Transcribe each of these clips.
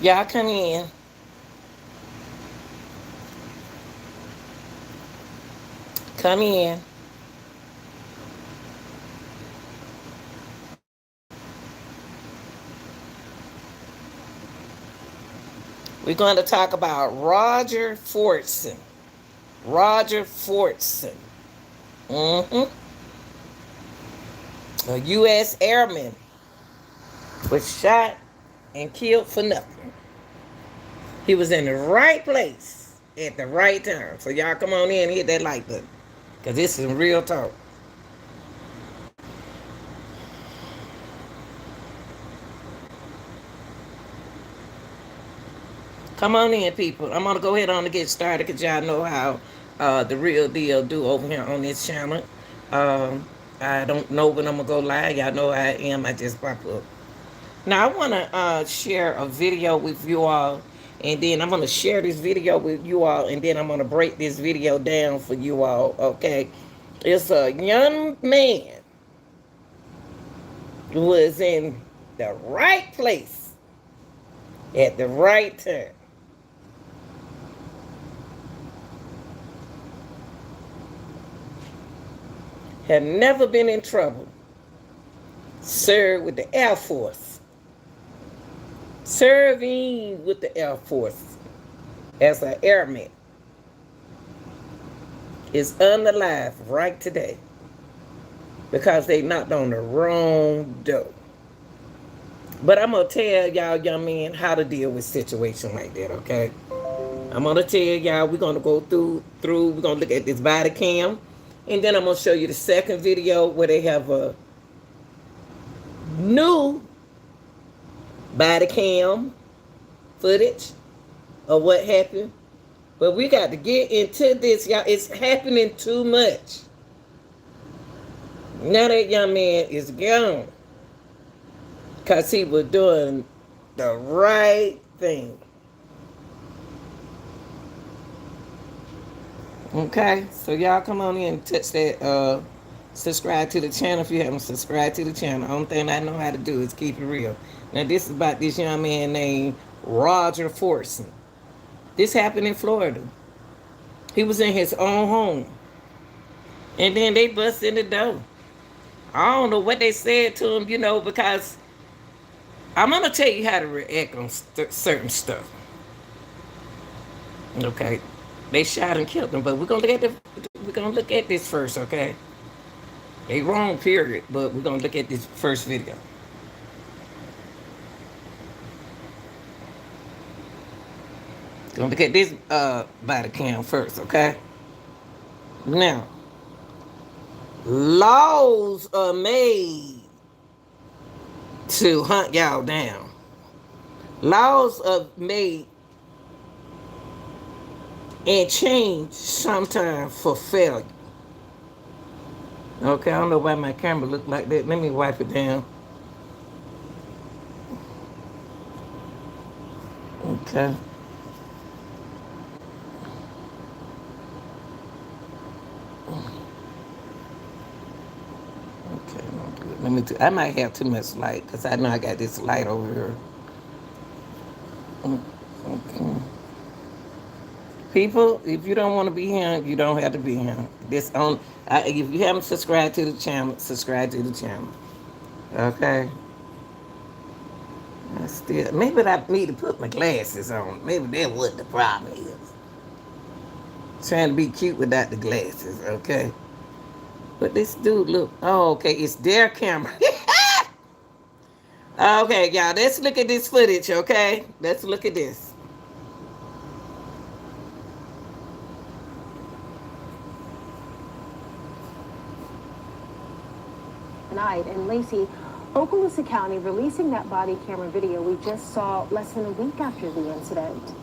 Y'all come in. Come in. We're going to talk about Roger Fortson. Roger Fortson. Mm-hmm. A U.S. Airman was shot and killed for nothing. He was in the right place at the right time. So y'all come on in and hit that like button. Because this is real talk. Come on in, people. I'm gonna go ahead on to get started because y'all know how the real deal do over here on this channel. Um, I don't know when I'm gonna go live. Y'all know I am. I just pop up. Now I wanna share a video with you all, and then I'm gonna share this video with you all, and then I'm gonna break this video down for you all. Okay, it's a young man who was in the right place at the right time. Had never been in trouble. Served with the Air Force. Serving with the Air Force as an airman is unalive right today because they knocked on the wrong door. But I'm gonna tell y'all young men how to deal with situations like that, okay? I'm gonna tell y'all we're gonna go through, we're gonna look at this body cam, and then I'm gonna show you the second video where they have a new body cam footage of what happened. But we got to get into this, y'all. It's happening too much. Now that young man is gone because he was doing the right thing. Okay, so y'all come on in and touch that subscribe to the channel if you haven't subscribed to the channel. The only thing I know how to do is keep it real. Now this is about this young man named Roger Fortson. This happened in Florida. He was in his own home. And then they bust in the door. I don't know what they said to him, because I'm gonna tell you how to react on certain stuff. Okay, they shot and killed him, but we're gonna look at this first. Okay, they wrong period, but we're gonna look at this first video. Gonna look at this body cam first. Okay, now laws are made to hunt y'all down. Laws are made and change sometimes for failure. Okay, I don't know why my camera look like that. Let me wipe it down. Okay. Okay, let me do. I might have too much light because I know I got this light over here. Okay. People, if you don't want to be here, you don't have to be here. If you haven't subscribed to the channel, subscribe to the channel. Okay. Maybe I need to put my glasses on. Maybe that's what the problem is. Trying to be cute without the glasses, okay? But this dude, look. Oh, okay, it's their camera. Okay, y'all, let's look at this footage, okay? Let's look at this. Tonight, and Lacey, Okaloosa County releasing that body camera video we just saw less than a week after the incident.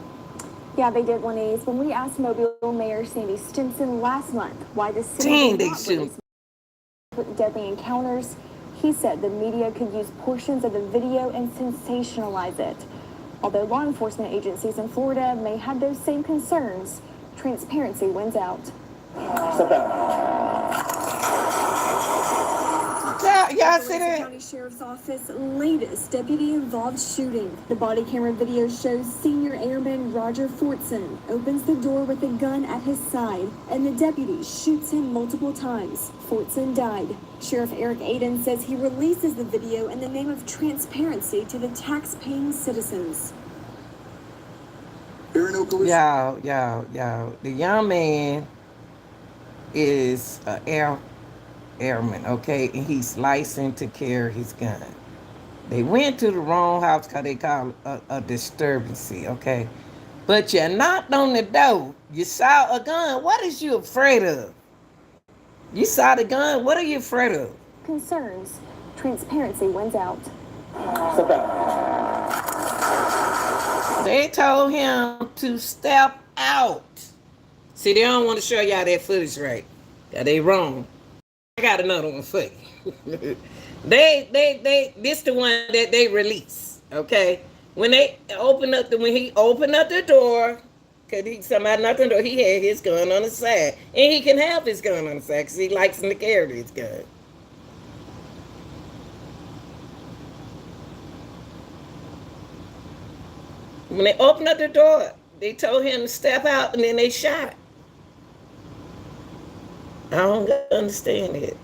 Yeah, they did, Lenise. When we asked Mobile Mayor Sandy Stinson last month why the city Dang, did they not shoot. release deadly encounters, he said the media could use portions of the video and sensationalize it. Although law enforcement agencies in Florida may have those same concerns, transparency wins out. Step back. Y'all see Fortson that? County Sheriff's Office latest deputy-involved shooting. The body camera video shows senior airman Roger Fortson opens the door with a gun at his side, and the deputy shoots him multiple times. Fortson died. Sheriff Eric Aiden says he releases the video in the name of transparency to the tax-paying citizens. Y'all. The young man is an airman, okay? And he's licensed to carry his gun. They went to the wrong house because they call it a disturbance, okay? But you knocked on the door. You saw a gun. What is you afraid of? You saw the gun. What are you afraid of? Concerns. Transparency wins out. They told him to step out. See, they don't want to show y'all that footage right. They wrong. I got another one for you. This the one that they release, okay? When he opened up the door, cause somebody knocked on the door, he had his gun on the side, and he can have his gun on the side because he likes him to carry his gun. When they opened up the door, they told him to step out, and then they shot. I don't understand it.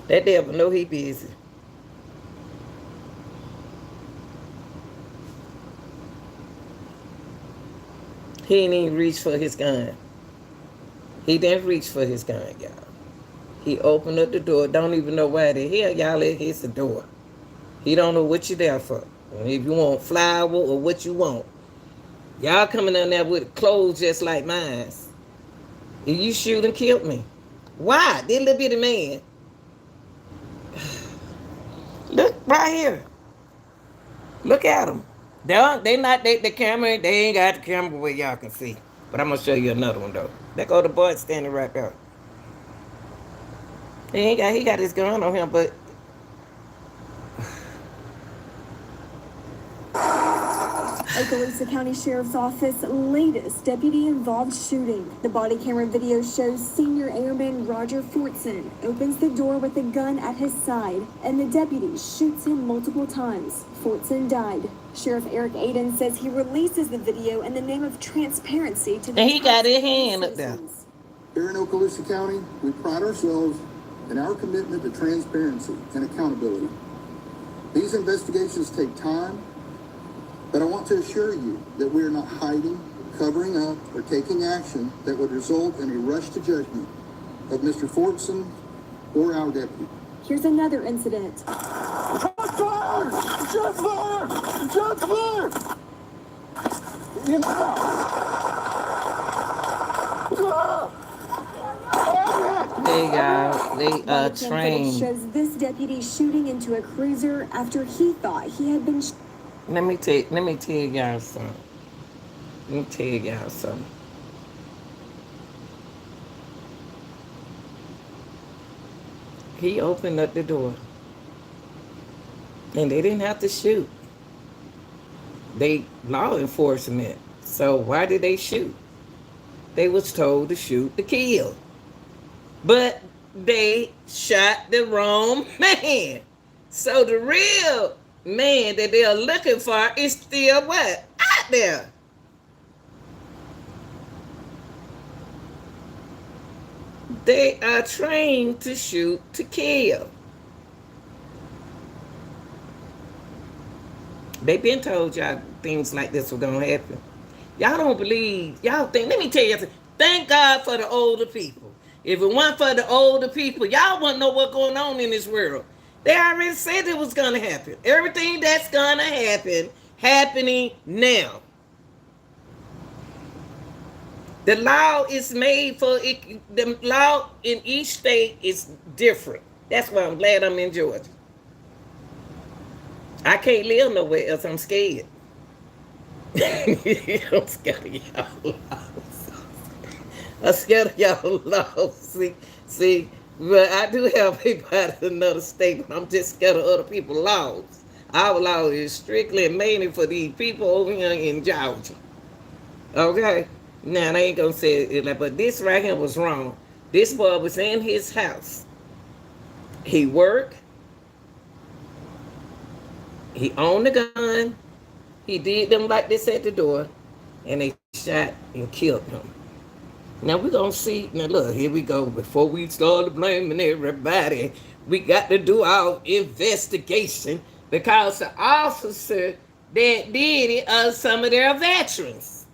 That devil know he busy. He didn't even reach for his gun. He didn't reach for his gun, y'all. He opened up the door. Don't even know why the hell y'all let hit the door. He don't know what you there for. If you want flour or what you want. Y'all coming down there with clothes just like mine. If you shoot and kill me. Why? This little bitty man. Look right here. Look at them. They not the camera. They ain't got the camera where y'all can see. But I'm gonna show you another one though. There go the boy standing right there. He got his gun on him, but Okaloosa County Sheriff's Office latest deputy-involved shooting. The body camera video shows senior airman Roger Fortson opens the door with a gun at his side, and the deputy shoots him multiple times. Fortson died. Sheriff Eric Aiden says he releases the video in the name of transparency to the and he got his hand up there. Here in Okaloosa County, we pride ourselves in our commitment to transparency and accountability. These investigations take time, but I want to assure you that we are not hiding, covering up, or taking action that would result in a rush to judgment of Mr. Fortson or our deputy. Here's another incident. Shots fired! Shots fired! Shots fired! They trained. Shows this deputy shooting into a cruiser after he thought he had been. Let me tell y'all something. He opened up the door. And they didn't have to shoot. They law enforcement. So why did they shoot? They was told to shoot to kill. But they shot the wrong man. So the real man that they're looking for is still what? Out there. They are trained to shoot to kill. They been told y'all things like this were gonna happen. Y'all don't believe, y'all think, let me tell you something. Thank God for the older people. If it weren't for the older people, y'all wouldn't know what's going on in this world. They already said it was gonna happen. Everything that's gonna happen, happening now. The law is made for it. The law in each state is different. That's why I'm glad I'm in Georgia. I can't live nowhere else. I'm scared. I'm scared of y'all laws. I'm scared of y'all laws. See, but I do have people out of another state, but I'm just scared of other people's laws. Our law is strictly and mainly for these people over here in Georgia. Okay? Now, I ain't gonna say it, but this right here was wrong. This boy was in his house. He worked. He owned the gun. He did them like this at the door, and they shot and killed him. Now we're gonna see. Now look, here we go. Before we start blaming everybody, we got to do our investigation because the officer that did it are some of their veterans.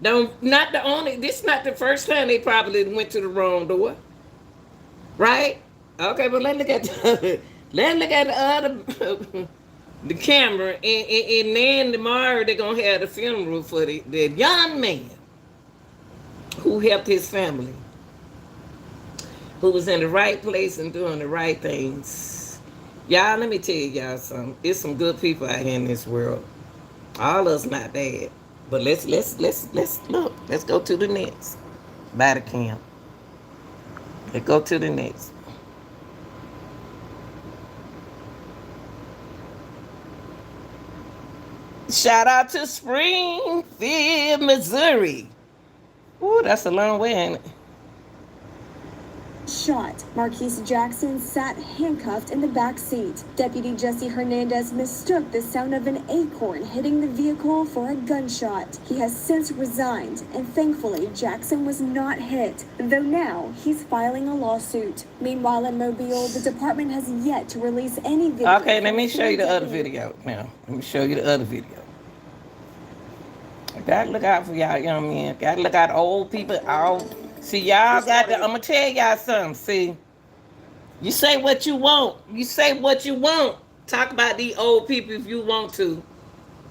Don't not the only. This not the first time they probably went to the wrong door, right? Okay, but let's look at let's look at the other the camera, and then tomorrow they're gonna have the funeral for the young man who helped his family, who was in the right place and doing the right things. Y'all, let me tell y'all something. There's some good people out here in this world. All of us not bad, but let's look. Let's go to the next body cam. Let's go to the next. Shout out to Springfield, Missouri. Ooh, that's a long way, ain't it? Shot. Marquise Jackson sat handcuffed in the back seat. Deputy Jesse Hernandez mistook the sound of an acorn hitting the vehicle for a gunshot. He has since resigned, and thankfully Jackson was not hit, though now he's filing a lawsuit. Meanwhile in Mobile, the department has yet to release any video. Okay, let me show you the other video now. Let me show you the other video. Gotta look out for y'all young men. Gotta look out old people. All see y'all got to. I'm gonna tell y'all something. See, you say what you want. You say what you want. Talk about these old people if you want to.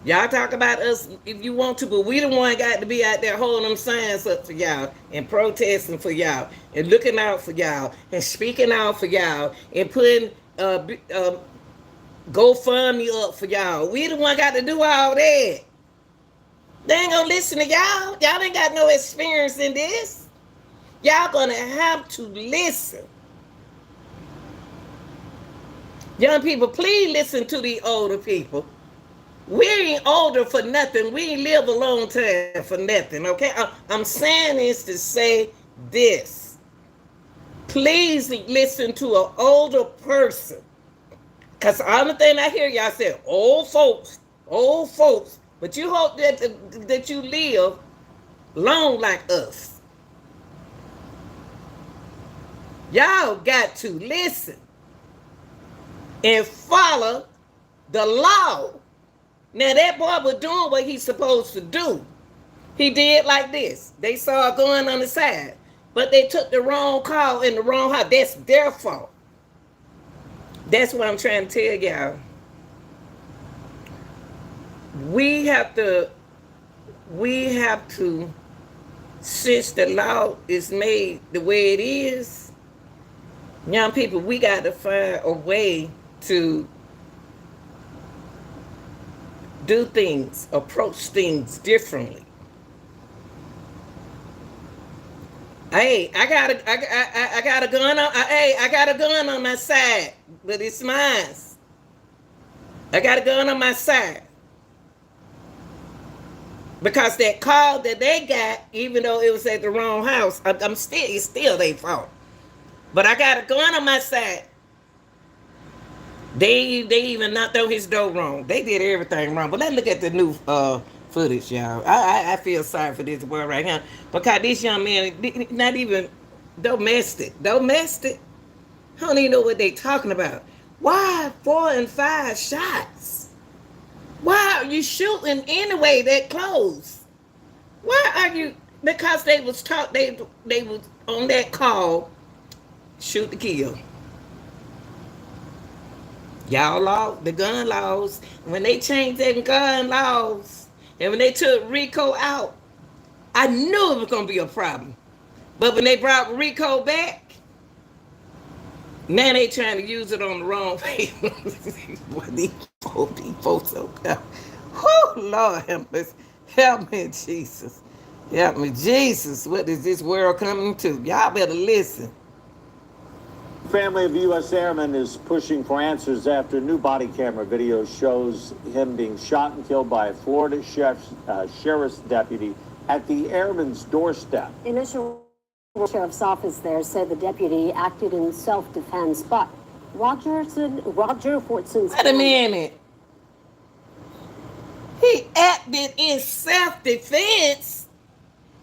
Y'all talk about us if you want to, but we the one got to be out there holding them signs up for y'all and protesting for y'all and looking out for y'all and speaking out for y'all and putting GoFundMe up for y'all. We the one got to do all that. They ain't gonna listen to y'all. Y'all ain't got no experience in this. Y'all gonna have to listen. Young people, please listen to the older people. We ain't older for nothing. We ain't live a long time for nothing, okay? I'm saying this to say this. Please listen to an older person. Because the only thing I hear y'all say, old folks. But you hope that you live long like us. Y'all got to listen and follow the law. Now that boy was doing what he's supposed to do. He did like this. They saw a gun on the side, but they took the wrong call in the wrong house. That's their fault. That's what I'm trying to tell y'all. We have to, since the law is made the way it is, young people, we got to find a way to do things, approach things differently. Hey, I got a gun on. Hey, I got a gun on my side, but it's mine. I got a gun on my side. Because that call that they got, even though it was at the wrong house, it's still their fault. But I got a gun on my side. They even knocked on his door wrong. They did everything wrong. But let's look at the new footage, y'all. I feel sorry for this boy right here. Because this young man, not even domestic. I don't even know what they talking about. Why 4 and 5 shots? Why are you shooting anyway that close? Why are you? Because they was taught they was on that call, shoot to kill. Y'all law, the gun laws, when they changed their gun laws, and when they took RICO out, I knew it was gonna be a problem. But when they brought RICO back, now they trying to use it on the wrong people. These folks so bad. Oh, Lord help me, Jesus. Help me, Jesus. What is this world coming to? Y'all better listen. Family of U.S. Airman is pushing for answers after new body camera video shows him being shot and killed by a Florida sheriff's deputy at the airman's doorstep. Initial sheriff's office there said the deputy acted in self-defense, but Roger Fortson's Wait a minute. He acted in self-defense.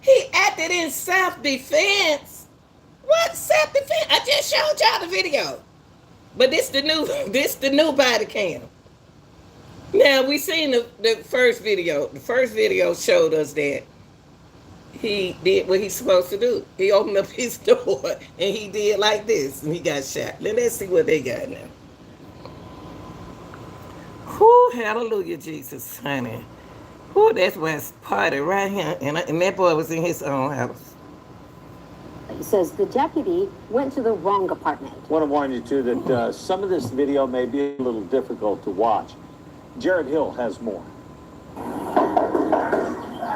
He acted in self-defense. What self-defense? I just showed y'all the video. But this the new body cam. Now we seen the first video. The first video showed us that he did what he's supposed to do. He opened up his door and he did like this and he got shot. Let's see what they got now. Whoo, hallelujah, Jesus, honey. Whoo, that's West Party right here. And that boy was in his own house. He says the deputy went to the wrong apartment. I want to warn you, too, that some of this video may be a little difficult to watch. Jared Hill has more.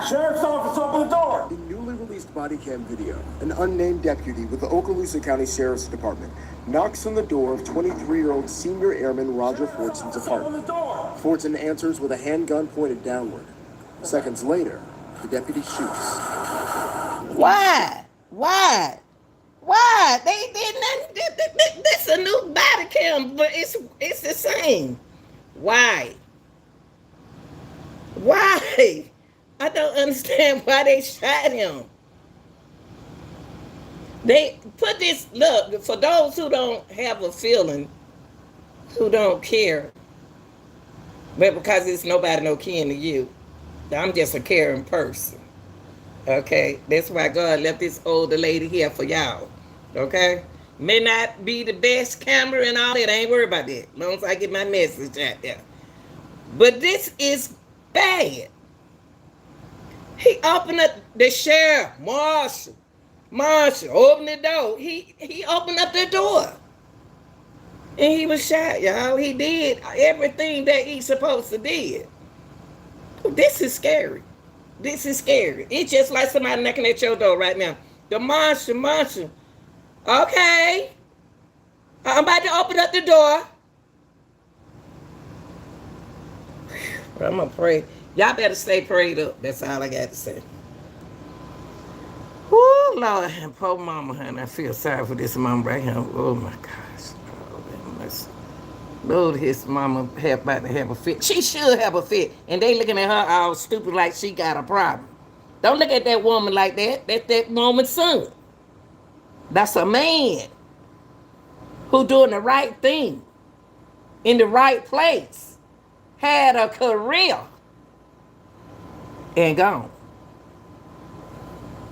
Sheriff's office, open the door! In newly released body cam video, an unnamed deputy with the Okaloosa County Sheriff's Department knocks on the door of 23-year-old senior airman Roger Fortson's apartment. Fortson answers with a handgun pointed downward. Seconds later, the deputy shoots. Why? Why? They did nothing. This a new body cam, but it's the same. Why? I don't understand why they shot him. They put this, look, for those who don't have a feeling, who don't care, but because it's nobody no kin to you, I'm just a caring person. Okay? That's why God left this older lady here for y'all. Okay? May not be the best camera and all that. I ain't worried about that. As long as I get my message out there. But this is bad. He opened up the sheriff, Marshall, opened the door. He opened up the door. And he was shot, y'all. He did everything that he's supposed to did. This is scary. It's just like somebody knocking at your door right now. The Marshall. Okay. I'm about to open up the door. I'm going to pray. Y'all better stay prayed up. That's all I got to say. Oh, Lord. Poor mama, honey. I feel sorry for this mama right here. Oh, my gosh. Lord, his mama about to have a fit. She should have a fit. And they looking at her all stupid like she got a problem. Don't look at that woman like that. That's that woman's son. That's a man who doing the right thing in the right place. Had a career. And gone.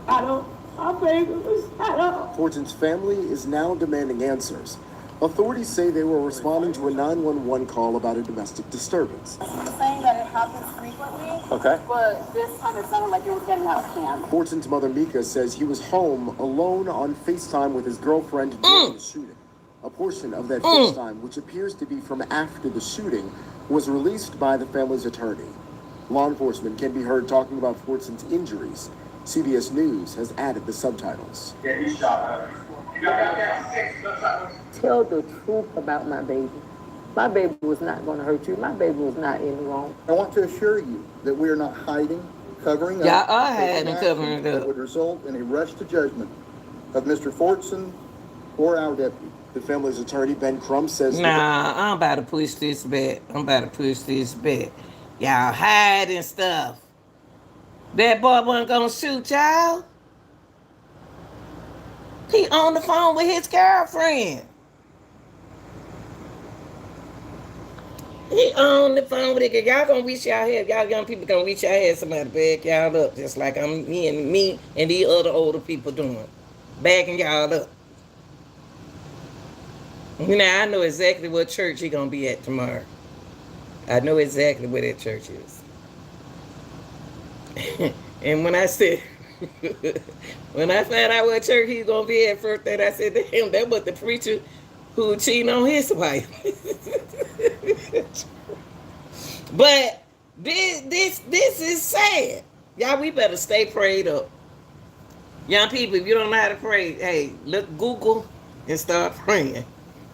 My baby was shot up. Fortson's family is now demanding answers. Authorities say they were responding to a 911 call about a domestic disturbance. Saying that it happens frequently. Okay. But this time it sounded like it was getting out of hand. Fortson's mother, Mika, says he was home alone on FaceTime with his girlfriend during the shooting. A portion of that FaceTime, which appears to be from after the shooting, was released by the family's attorney. Law enforcement can be heard talking about Fortson's injuries. CBS News has added the subtitles. Yeah, he shot her. Tell the truth about my baby. My baby was not going to hurt you. My baby was not in the wrong. I want to assure you that we are not hiding, covering up. Y'all are taking hiding, action covering it that up. would result in a rush to judgment of Mr. Fortson or our deputy. The family's attorney, Ben Crum, says... Nah, I'm about to push this back. Y'all hiding stuff. That boy wasn't gonna shoot y'all. He on the phone with his girlfriend. He on the phone with it. Y'all gonna wish y'all had, y'all young people gonna wish y'all had somebody back y'all up, just like me and the other older people doing. Backing y'all up. Now, I know exactly what church he gonna be at tomorrow. I know exactly where that church is. And when I said, when I found out what church he was gonna be at first, that I said to him, that was the preacher who cheating on his wife. But this is sad. Y'all, we better stay prayed up. Young people, if you don't know how to pray, hey, look Google and start praying.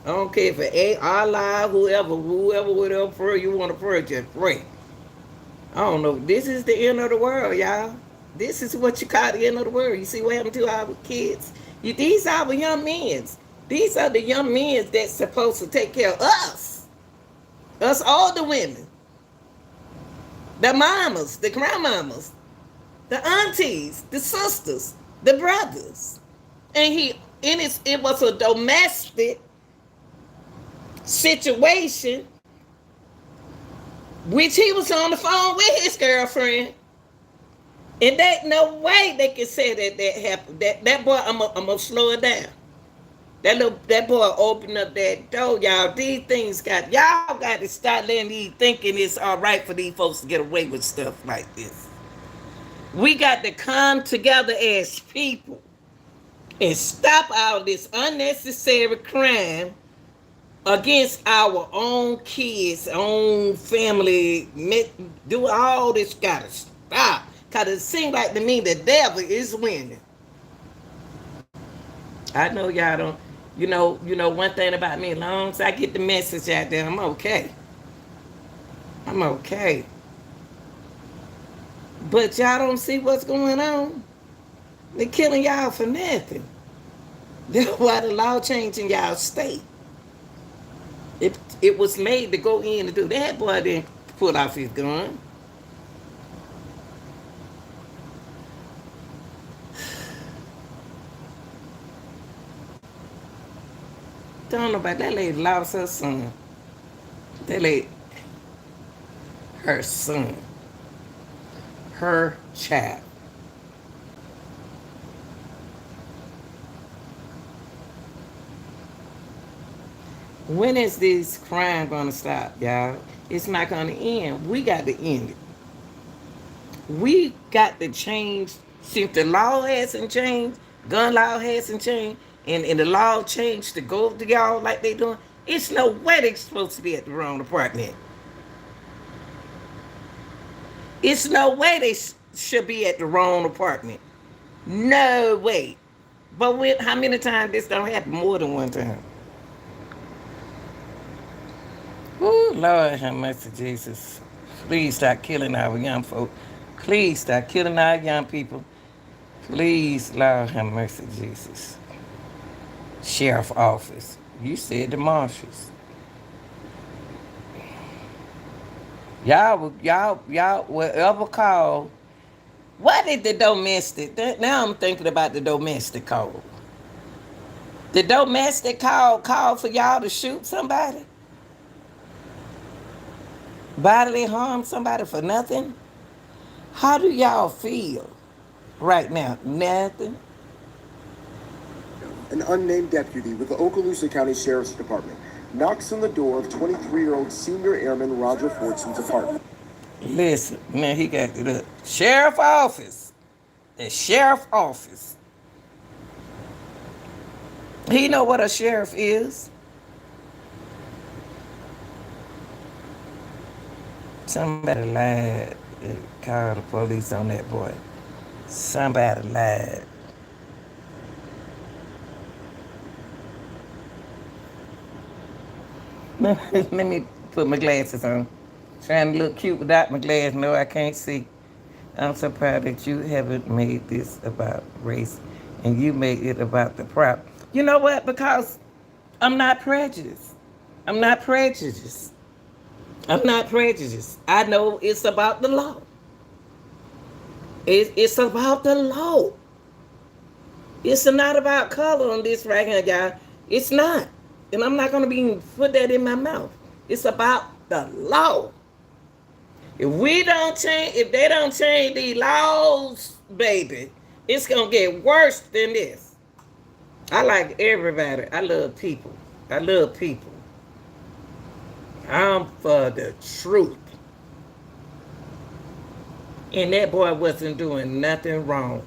I don't care if it's Allah, whoever, whatever prayer you want to pray, just pray. I don't know. This is the end of the world, y'all. This is what you call the end of the world. You see what happened to our kids? These are our young men. These are the young men that's supposed to take care of us older women, the mamas, the grandmamas, the aunties, the sisters, the brothers. And it was a domestic situation, which he was on the phone with his girlfriend. And that no way they can say that happened. That boy, I'm gonna slow it down. That boy opened up that door, y'all. These things y'all got to start letting these thinking it's all right for these folks to get away with stuff like this. We got to come together as people and stop all this unnecessary crime against our own kids, own family. Do all this gotta stop. Cause it seems like to me the devil is winning. I know y'all don't. One thing about me, as long as I get the message out there, I'm okay. I'm okay. But y'all don't see what's going on. They're killing y'all for nothing. That's why the law changed in y'all state. It was made to go in and do that. Boy didn't pull off his gun. Don't know about that lady lost her son. That lady, her son, her child. When is this crime gonna stop, y'all? It's not gonna end. We got to end it. We got to change. Since the law hasn't changed, gun law hasn't changed, and the law changed to go to y'all like they doing, it's no way they're supposed to be at the wrong apartment. It's no way they should be at the wrong apartment. No way. But how many times this don't happen? More than one time. Oh, Lord have mercy, Jesus. Please stop killing our young folk. Please stop killing our young people. Please, Lord have mercy, Jesus. Sheriff office. You said the marshals. Y'all will ever call. What did the domestic? Now I'm thinking about the domestic call. The domestic call for y'all to shoot somebody? Bodily harm somebody for nothing? How do y'all feel right now? Nothing. An unnamed deputy with the Okaloosa County Sheriff's Department knocks on the door of 23-year-old senior airman Roger Fortson's apartment. Listen, man, he got the sheriff office. The sheriff office. He know what a sheriff is. Somebody lied. Called the police on that boy. Somebody lied. Let me put my glasses on. Trying to look cute without my glasses. No, I can't see. I'm so proud that you haven't made this about race and you made it about the prop. You know what? Because I'm not prejudiced. I'm not prejudiced. I'm not prejudiced. I know it's about the law. It's about the law. It's not about color on this right here, y'all. It's not. And I'm not going to be put that in my mouth. It's about the law. If they don't change these laws, baby, it's going to get worse than this. I like everybody. I love people. I love people. I'm for the truth. And that boy wasn't doing nothing wrong.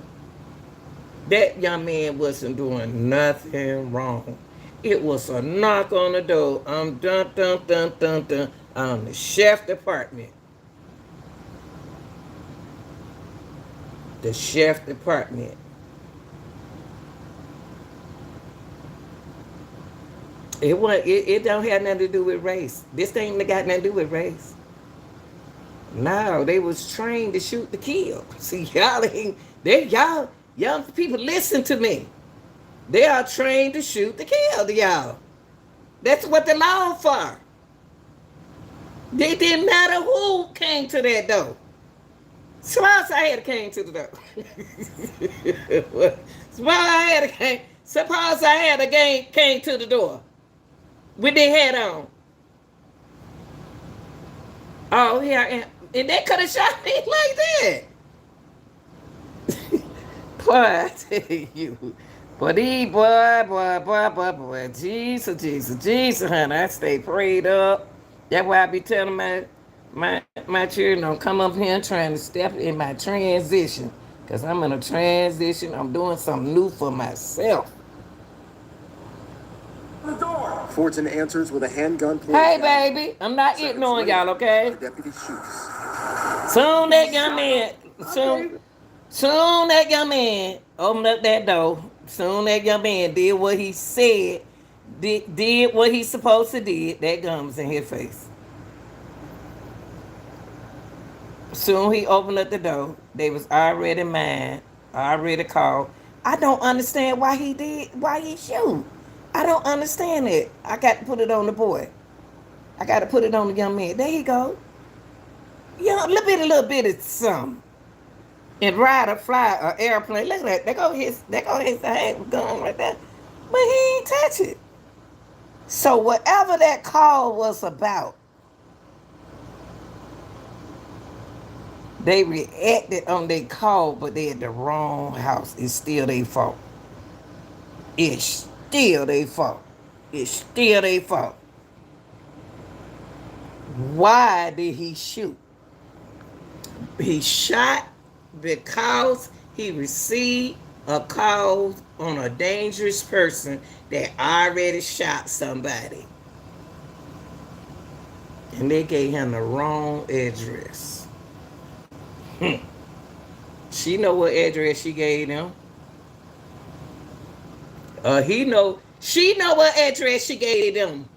That young man wasn't doing nothing wrong. It was a knock on the door. I'm dun dun dun dun dun. I'm the sheriff department. The sheriff department. It don't have nothing to do with race. This ain't got nothing to do with race. No, they was trained to shoot to kill. See, y'all young people, listen to me. They are trained to shoot to kill, y'all. That's what the law for. It didn't matter who came to that door. Suppose I had came to the door. Suppose I had a game came to the door with their head on. Oh, yeah, and they could have shot me like that. Boy, I tell you. Boy. Jesus, honey. I stay prayed up. That's why I be telling my children don't come up here trying to step in my transition. Because I'm in a transition. I'm doing something new for myself. The door. Fortson answers with a handgun pointed Hey, at him. baby. I'm not Seconds ignoring later, y'all, okay? the deputy shoots. Soon that young man, soon that young man opened up that door. Soon that young man did what he said, did what he supposed to did. That gun was in his face. Soon he opened up the door. They was already mad, already called. I don't understand why he shoot. I don't understand it. I got to put it on the boy. I got to put it on the young man. There you go. A little bit of something. And ride or fly an airplane. Look at that. There go his gun right there. But he ain't touch it. So whatever that call was about, they reacted on their call, but they at the wrong house. It's still their fault. It's still their fault. It's still their fault. Why did he shoot? He shot because he received a call on a dangerous person that already shot somebody. And they gave him the wrong address. She know what address she gave them. She know what address she gave them.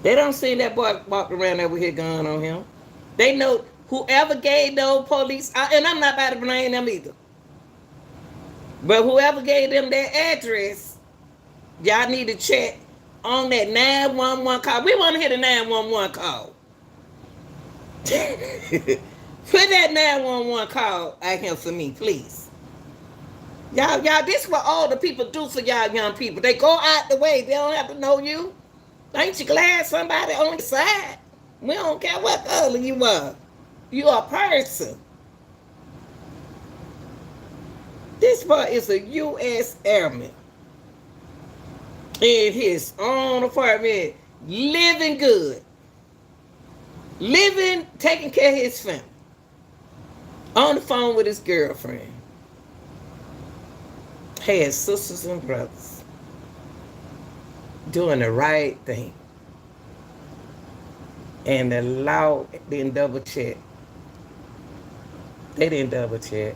They don't see that boy walk around there with his gun on him. They know whoever gave those police, and I'm not about to blame them either. But whoever gave them that address, y'all need to check on that 911 call. We want to hear the 911 call. Put that 911 call out here for me, please. Y'all, this is what all the people do for y'all young people. They go out the way. They don't have to know you. Ain't you glad somebody on your side? We don't care what color you are. You are a person. This boy is a U.S. Airman. In his own apartment, living good. Taking care of his family. On the phone with his girlfriend. Has sisters and brothers. Doing the right thing. And the law didn't double check. They didn't double check.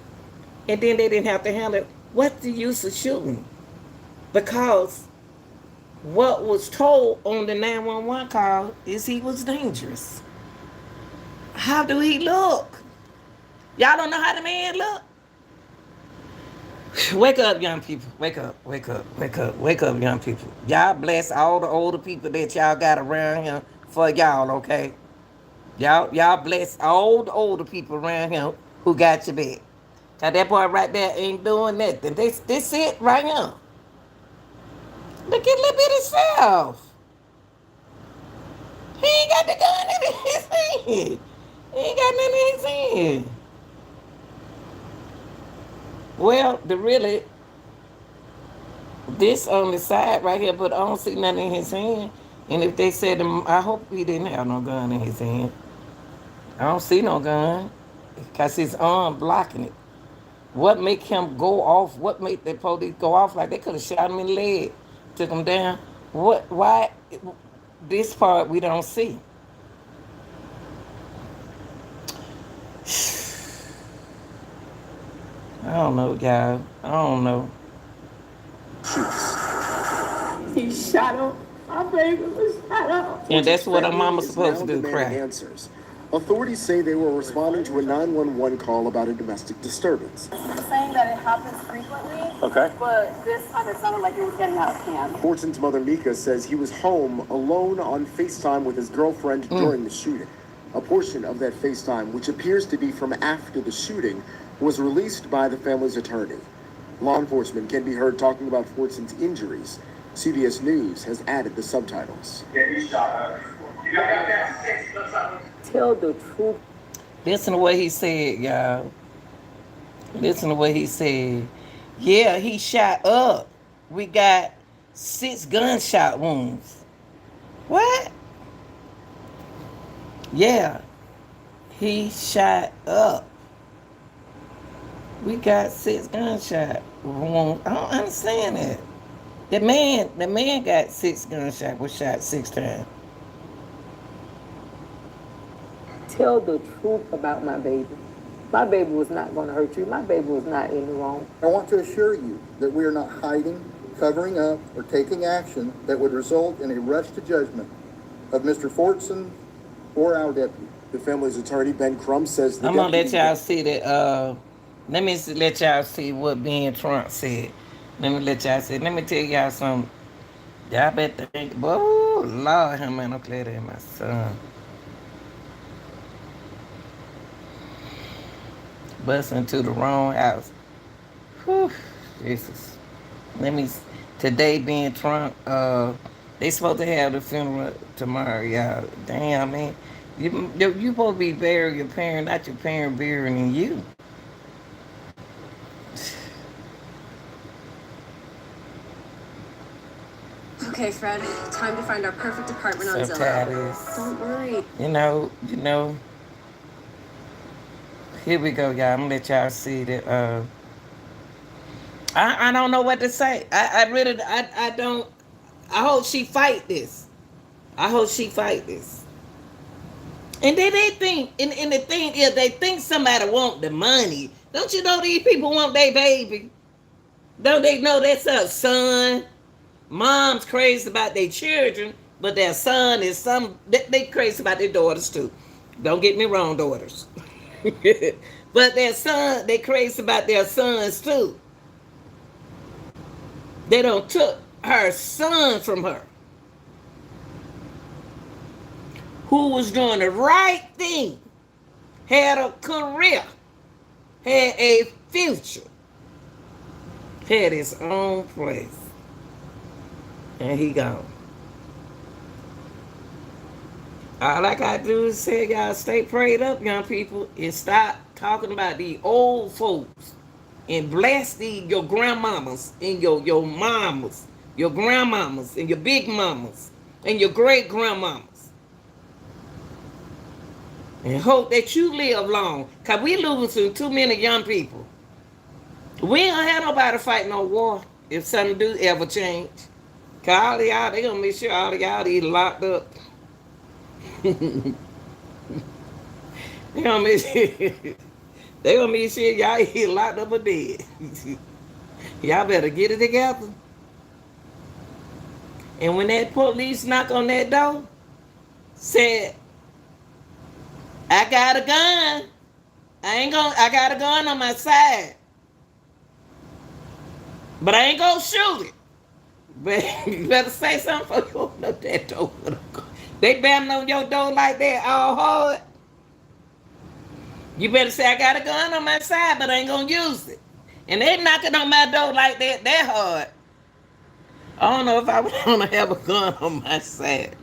And then they didn't have to handle what's the use of shooting? Because what was told on the 911 call is he was dangerous. How do he look? Y'all don't know how the man look? Wake up, young people. Wake up, young people. Y'all bless all the older people that y'all got around here for y'all, okay? Y'all bless all the older people around here who got your back. Cause that boy right there ain't doing nothing. This it right here. Look at little bit himself. He ain't got the gun in his hand. He ain't got nothing in his hand. Well, this on the side right here, but I don't see nothing in his hand. And if they said, I hope he didn't have no gun in his hand. I don't see no gun because his arm blocking it. What make him go off? What make the police go off? Like they could have shot him in the leg, took him down. Why? This part we don't see. I don't know, y'all. I don't know. He shot him. My baby was shot up. And that's what a Family mama's is supposed now to do, demanding cry. answers. Authorities say they were responding to a 911 call about a domestic disturbance. Saying that it happens frequently. Okay. But this time it sounded like it was getting out of hand. Fortson's mother, Mika, says he was home alone on FaceTime with his girlfriend during the shooting. A portion of that FaceTime, which appears to be from after the shooting, was released by the family's attorney. Law enforcement can be heard talking about Fortson's injuries. CBS News has added the subtitles. Yeah, he shot her. You got that? Tell the truth. Listen to what he said, y'all. Listen to what he said. Yeah, he shot up. We got 6 gunshot wounds. What? Yeah, he shot up. We got 6 gunshot wounds. I don't understand that. The man got 6 gunshot, was shot 6 times. Tell the truth about my baby. My baby was not going to hurt you. My baby was not in the wrong. I want to assure you that we are not hiding, covering up, or taking action that would result in a rush to judgment of Mr. Fortson or our deputy. The family's attorney, Ben Crum, says the I'm gonna let deputy- y'all see that. Let me let y'all see what Ben Trump said. Let me let y'all see. Let me tell y'all something. Y'all better think. Oh Lord, him man, I'm glad that my son. Busting to the wrong house. Whew, Jesus. Today being Trump, they supposed to have the funeral tomorrow, y'all. Damn, man. You supposed to be burying your parent, not your parent burying you. Okay, Fred. Time to find our perfect apartment on So Zillow. tired of this. Don't worry. You know. Here we go, y'all. I'm gonna let y'all see that. I don't know what to say. I don't. I hope she fight this. I hope she fight this. And then they think, and the thing is, they think somebody want the money. Don't you know these people want their baby? Don't they know that's a son? Mom's crazy about their children, but their son is they crazy about their daughters too. Don't get me wrong, daughters. But their son, they crazy about their sons too. They don't took her son from her, who was doing the right thing, had a career, had a future, had his own place, and he gone. All I gotta do is say, y'all stay prayed up, young people, and stop talking about the old folks, and bless your grandmamas and your mamas, your grandmamas and your big mamas and your great grandmamas, and hope that you live long. Cause we losing too many young people. We ain't have nobody fight no war if something do ever change. Cause all of y'all, they gonna make sure all of y'all either locked up. They gonna make sure, they gonna make sure y'all either locked up or dead. Y'all better get it together. And when that police knock on that door, said, I got a gun. I got a gun on my side. But I ain't gonna shoot it. But you better say something for you open up that door. They banging on your door like that all hard. You better say, I got a gun on my side, but I ain't gonna use it. And they knocking on my door like that hard. I don't know if I would want to have a gun on my side.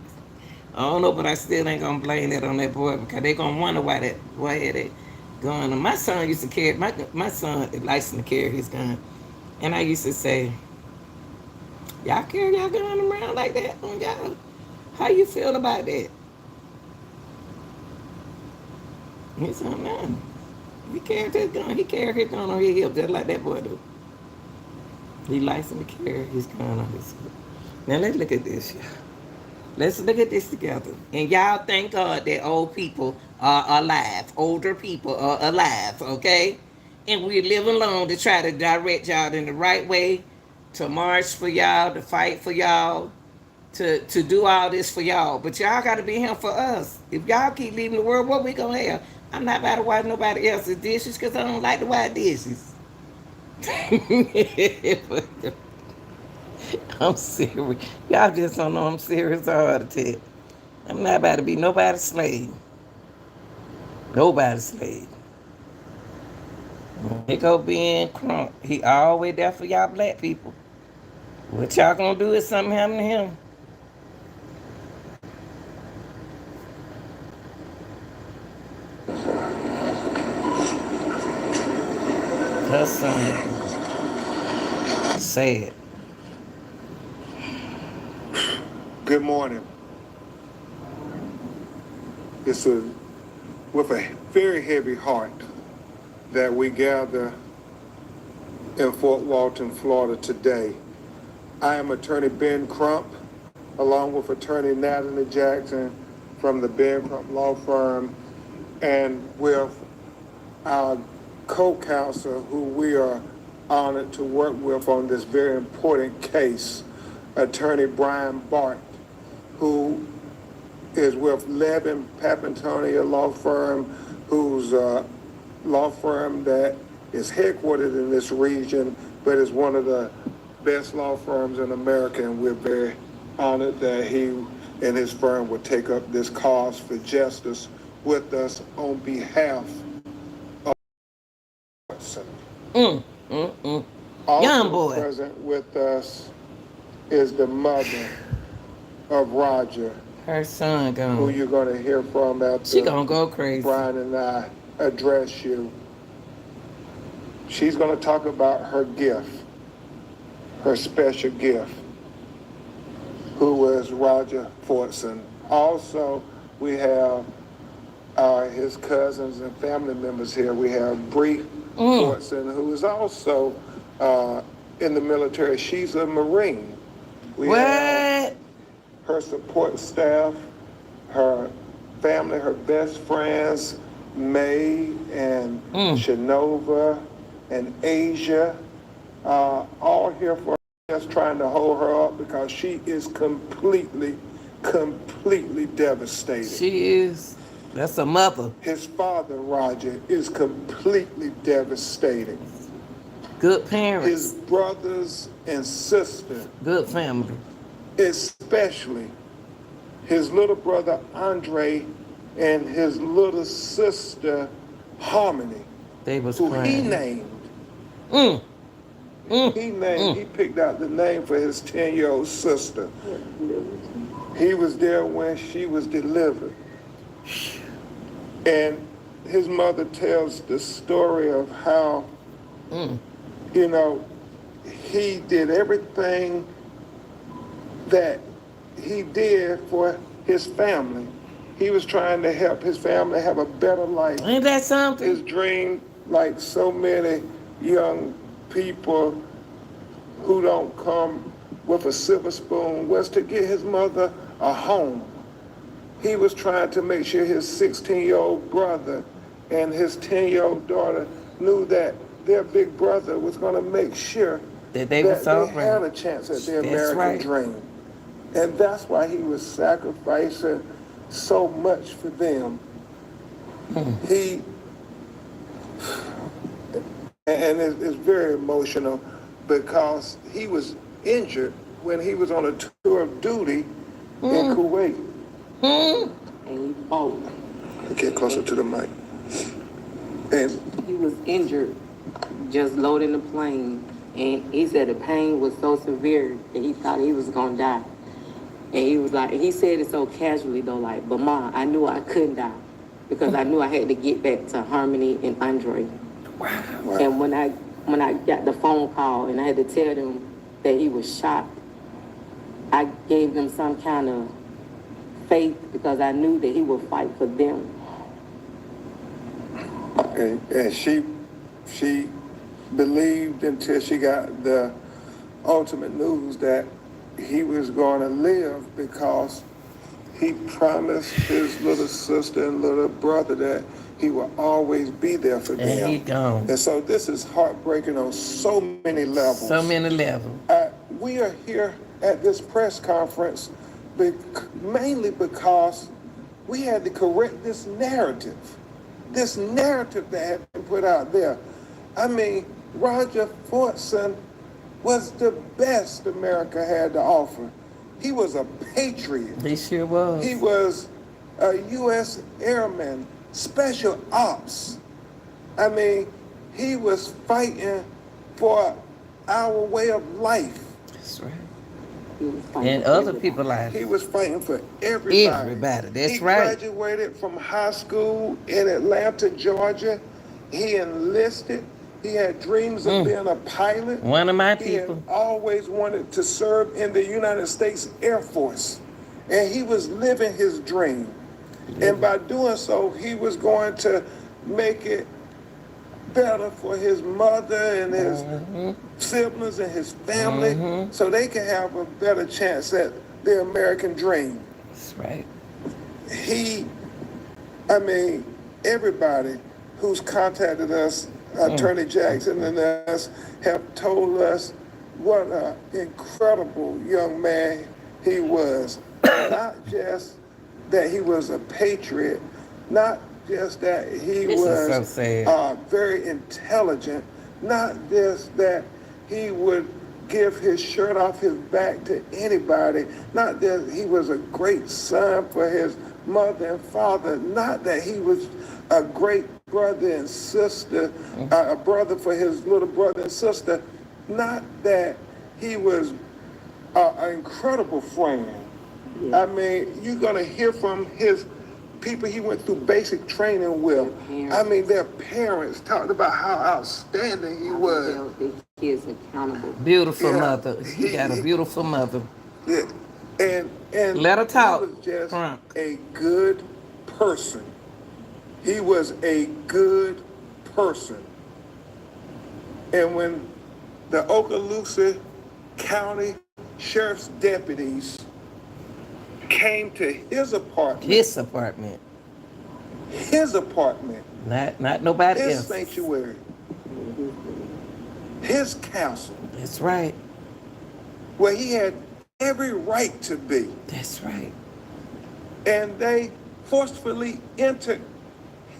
I don't know, but I still ain't gonna blame that on that boy, because they gonna wonder why had that gun. And my son used to carry, my son is licensed to carry his gun. And I used to say, y'all carry y'all gun around like that on y'all? How you feel about that? He said, no. He carried his gun. He carried his gun on his hip just like that boy do. He licensed to carry his gun on his hip. Now let's look at this, y'all. Let's look at this together. And y'all thank God that old people are alive. Older people are alive, okay? And we're living long to try to direct y'all in the right way, to march for y'all, to fight for y'all, to do all this for y'all. But y'all got to be here for us. If y'all keep leaving the world, what we gonna have? I'm not about to wash nobody else's dishes because I don't like to wash dishes. I'm serious. Y'all just don't know I'm serious hard to tell. I'm not about to be nobody's slave. Nobody's slave. They go being crunk. He always there for y'all black people. What y'all gonna do if something happen to him? Her son. Sad. Good morning. It's with a very heavy heart that we gather in Fort Walton, Florida today. I am Attorney Ben Crump, along with Attorney Natalie Jackson from the Ben Crump Law Firm, and with our co-counsel who we are honored to work with on this very important case, Attorney Brian Bart, who is with Levin Papantonia Law Firm, whose law firm that is headquartered in this region, but is one of the best law firms in America, and we're very honored that he and his firm would take up this cause for justice with us on behalf of Fortson. Young boy. Also present with us is the mother of Roger, Her son gone. who you're going to hear from after She gonna go crazy. Brian and I address you. She's going to talk about her gift, her special gift, who was Roger Fortson. Also, we have his cousins and family members here. We have Bree Fortson, who is also in the military. She's a Marine. We have her support staff, her family, her best friends, May and Shanova and Asia, all here for us, trying to hold her up because she is completely devastated. She is. That's a mother. His father, Roger, is completely devastated. Good parents. His brothers and sister. Good family. Especially his little brother Andre and his little sister Harmony, They was who crying. he named. He picked out the name for his 10-year-old sister. He was there when she was delivered. And his mother tells the story of how, you know, he did everything that he did for his family. He was trying to help his family have a better life. Ain't that something? His dream, like so many young people who don't come with a silver spoon, was to get his mother a home. He was trying to make sure his 16-year-old brother and his 10-year-old daughter knew that their big brother was going to make sure that they had a chance at their American dream. And that's why he was sacrificing so much for them. And it's very emotional because he was injured when he was on a tour of duty in Kuwait. And he fought. Get closer to the mic. And He was injured just loading the plane. And he said the pain was so severe that he thought he was going to die. And he was like, he said it so casually though, like, but Ma, I knew I couldn't die because I knew I had to get back to Harmony and Andre. Wow. And when I got the phone call and I had to tell them that he was shot, I gave them some kind of faith because I knew that he would fight for them. And she believed until she got the ultimate news that he was going to live because he promised his little sister and little brother that he will always be there for them. And he gone. And so this is heartbreaking on so many levels. So many levels. We are here at this press conference mainly because we had to correct this narrative that had been put out there. I mean, Roger Fortson was the best America had to offer. He was a patriot. He sure was. He was a U.S. Airman, special ops. I mean, he was fighting for our way of life. That's right. And other people's lives. He was fighting for everybody. Everybody, that's he right. He graduated from high school in Atlanta, Georgia. He enlisted. He had dreams of being a pilot. One of my He people. had always wanted to serve in the United States Air Force. And he was living his dream. And by doing so, he was going to make it better for his mother and his siblings and his family so they can have a better chance at the American dream. That's right. Everybody who's contacted us, Attorney Jackson and us, have told us what an incredible young man he was. Not just that he was a patriot, not just that he was so very intelligent, not just that he would give his shirt off his back to anybody, not that he was a great son for his mother and father, not that he was a great brother and sister, a brother for his little brother and sister, not that he was an incredible friend. I mean, you're going to hear from his people he went through basic training with. I mean, their parents talked about how outstanding he was. Held their kids accountable. Beautiful mother. He got a beautiful mother. Yeah. And let her talk. He was just a good person. He was a good person. And when the Okaloosa County Sheriff's deputies came to his apartment. Not nobody else. His sanctuary. His castle. That's right. Where he had every right to be. That's right. And they forcefully entered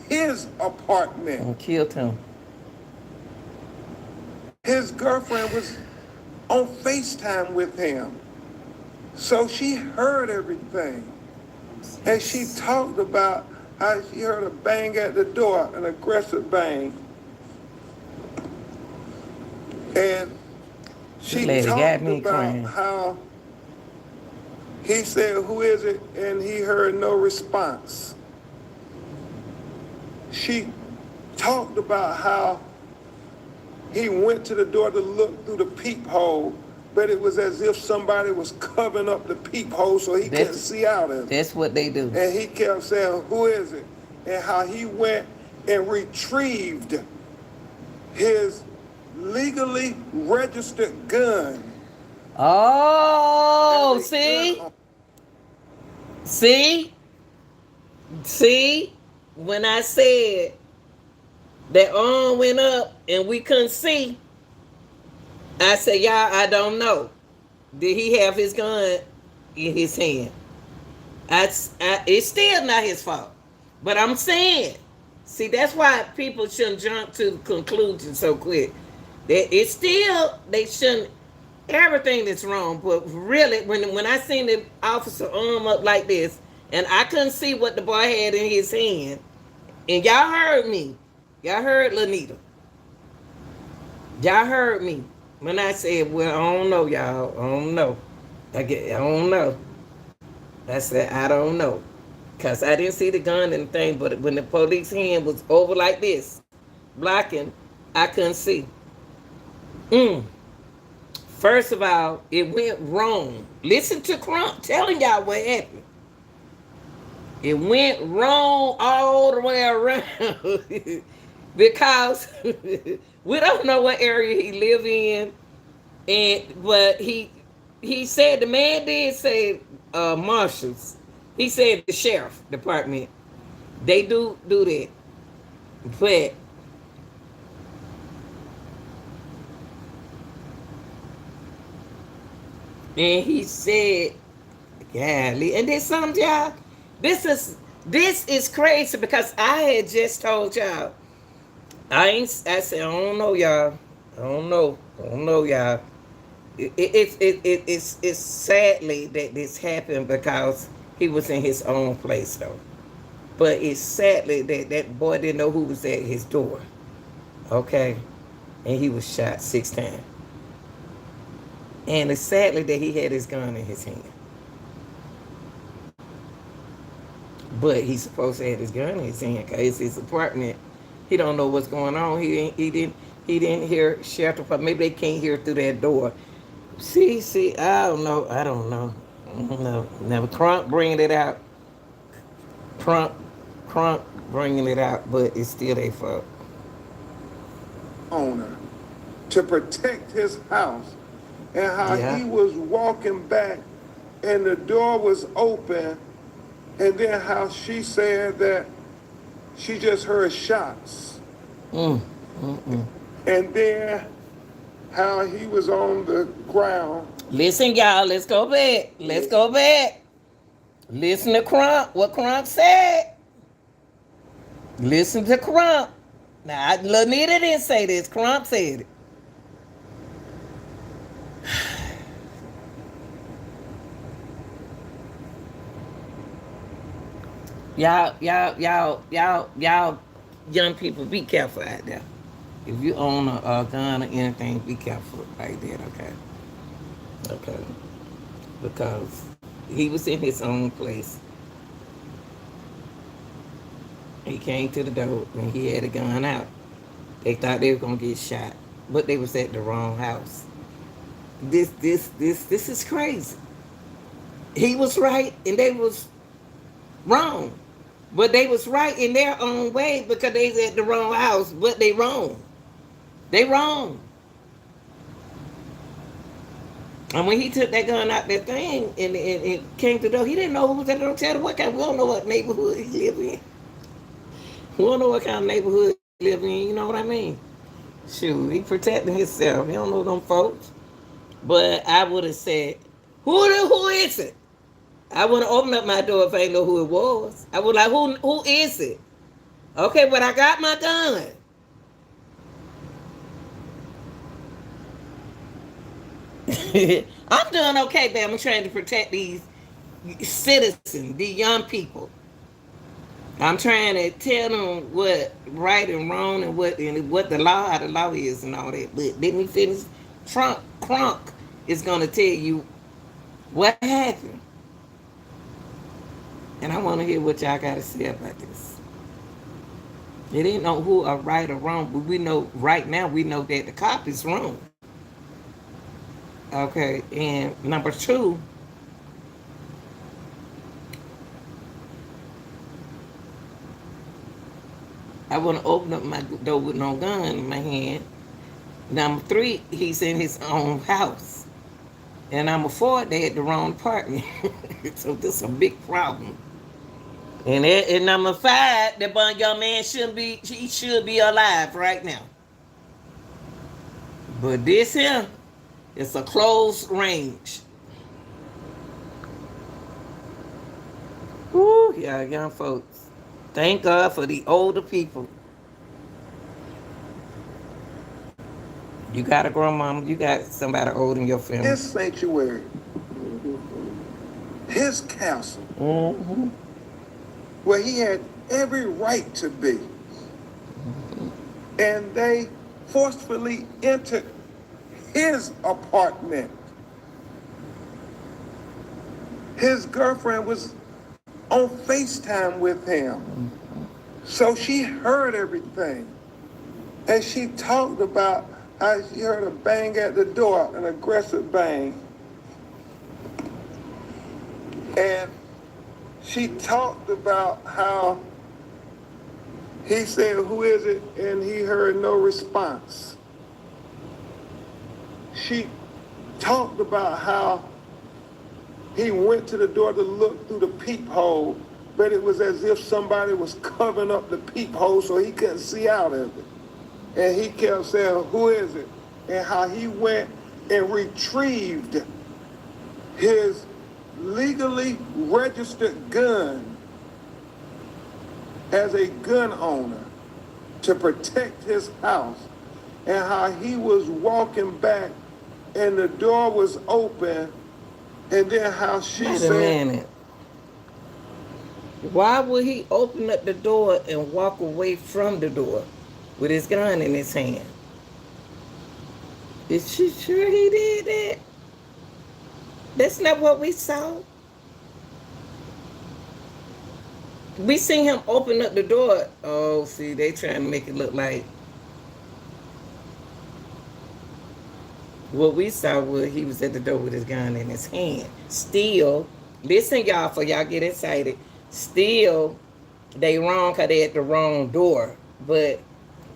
his apartment. And killed him. His girlfriend was on FaceTime with him. So she heard everything. And she talked about how she heard a bang at the door, an aggressive bang. And she talked about how he said, "Who is it?" And he heard no response. She talked about how he went to the door to look through the peephole, but it was as if somebody was covering up the peephole so he couldn't see out of it. That's what they do. And he kept saying, "Who is it?" And how he went and retrieved his legally registered gun. Oh, see? See? When I said that arm went up and we couldn't see, I said, y'all, I don't know. Did he have his gun in his hand? It's still not his fault. But I'm saying, see, that's why people shouldn't jump to conclusions so quick. It's still, they shouldn't, everything that's wrong. But really, when I seen the officer arm up like this, and I couldn't see what the boy had in his hand, and y'all heard me. Y'all heard Lanita. Y'all heard me when I said, well, I don't know, y'all. I don't know. I don't know. I said, I don't know. Because I didn't see the gun and thing, but when the police hand was over like this, blocking, I couldn't see. First of all, it went wrong. Listen to Crump telling y'all what happened. It went wrong all the way around because we don't know what area he live in, but he said the man did say marshals. He said the sheriff department. They do that, but and he said Yeah, and then some y'all. This is this is crazy because I had just told y'all. I said I don't know y'all. I don't know y'all. It's sadly that this happened because he was in his own place though. But it's sadly that that boy didn't know who was at his door. Okay, and he was shot 6 times. And it's sadly that he had his gun in his hand. But he's supposed to have his gun in his hand because it's his apartment. He don't know what's going on. He didn't hear shelter from. Maybe they can't hear through that door. See, I don't know. I don't know. No, never. Crunk bringing it out. Crunk, Crunk bringing it out, but it's still their fault. Owner to protect his house, and how he was walking back and the door was open, and then how she said that she just heard shots. And then how he was on the ground. Listen, y'all, let's go back. Let's go back. Listen to Crump, what Crump said. Listen to Crump. Now, Lanita didn't say this. Crump said it. Y'all, young people, be careful out there. If you own a gun or anything, be careful like that, okay? Okay. Because he was in his own place. He came to the door and he had a gun out. They thought they were gonna get shot, but they was at the wrong house. This is crazy. He was right and they was wrong. But they was right in their own way because they was at the wrong house, but they wrong. They wrong. And when he took that gun out that thing and it came to the door, he didn't know who was at the door. Tell him what kind. We don't know what neighborhood he live in. We don't know what kind of neighborhood he live in. You know what I mean? Shoot, he protecting himself. He don't know them folks. But I would have said, who is it? I wouldn't open up my door if I didn't know who it was. I would like, who is it? Okay, but I got my gun. I'm doing okay, babe. I'm trying to protect these citizens, these young people. I'm trying to tell them what right and wrong and what the law, how the law is and all that. But let me finish. Crunk is gonna tell you what happened. And I want to hear what y'all got to say about this. It ain't know who are right or wrong, but we know right now we know that the cop is wrong. Okay, and number two, I want to open up my door with no gun in my hand. Number three, he's in his own house. And number four, they had the wrong apartment. So this is a big problem. And number five, that one young man should be alive right now. But this here, it's a close range. Woo, yeah, young folks. Thank God for the older people. You got a grandmama, you got somebody old in your family. His sanctuary, his castle, where he had every right to be. And they forcefully entered his apartment. His girlfriend was on FaceTime with him. So she heard everything. And she talked about how she heard a bang at the door, an aggressive bang. And she talked about how he said, "Who is it?" And he heard no response. She talked about how he went to the door to look through the peephole, but it was as if somebody was covering up the peephole so he couldn't see out of it. And he kept saying, "Who is it?" And how he went and retrieved his legally registered gun as a gun owner to protect his house, and how he was walking back and the door was open, and then how she Wait a said, minute. Why would he open up the door and walk away from the door with his gun in his hand? Is she sure he did that? That's not what we saw. We seen him open up the door. Oh, see, they trying to make it look like what we saw was he was at the door with his gun in his hand. Still, listen, y'all, for y'all get excited. Still, they wrong because they at the wrong door. But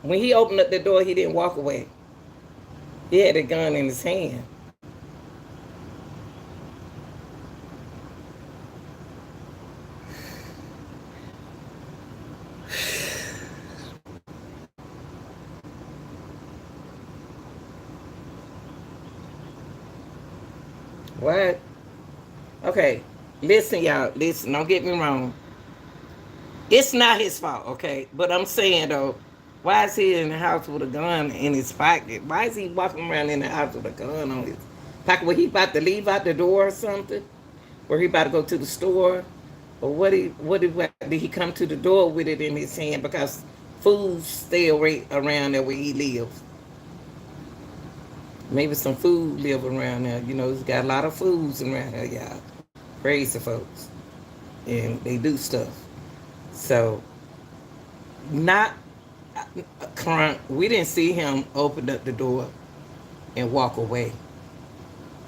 when he opened up the door, he didn't walk away. He had a gun in his hand. What? Okay, listen, y'all. Listen, don't get me wrong. It's not his fault, okay? But I'm saying, though, why is he in the house with a gun in his pocket? Why is he walking around in the house with a gun on his pocket? Was he about to leave out the door or something? Or he about to go to the store? Or did he come to the door with it in his hand because food still right around there where he lives? Maybe some food live around there. You know, he's got a lot of foods around there, y'all. Crazy folks. And they do stuff. So, not crunk. We didn't see him open up the door and walk away.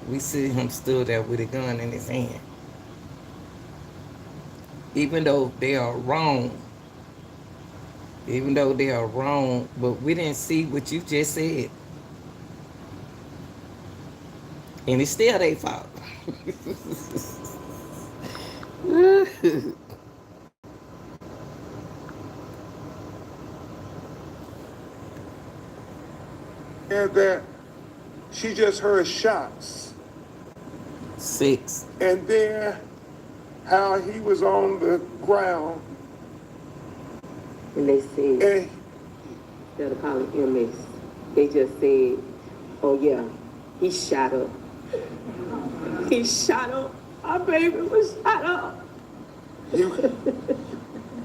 We see him stood there with a gun in his hand. Even though they are wrong. Even though they are wrong, but we didn't see what you just said. And it's still their fault. and that she just heard shots. 6. And then how he was on the ground. And they said, And instead of calling MS, they just said, oh yeah, he shot up. He shot up. Our baby was shot up.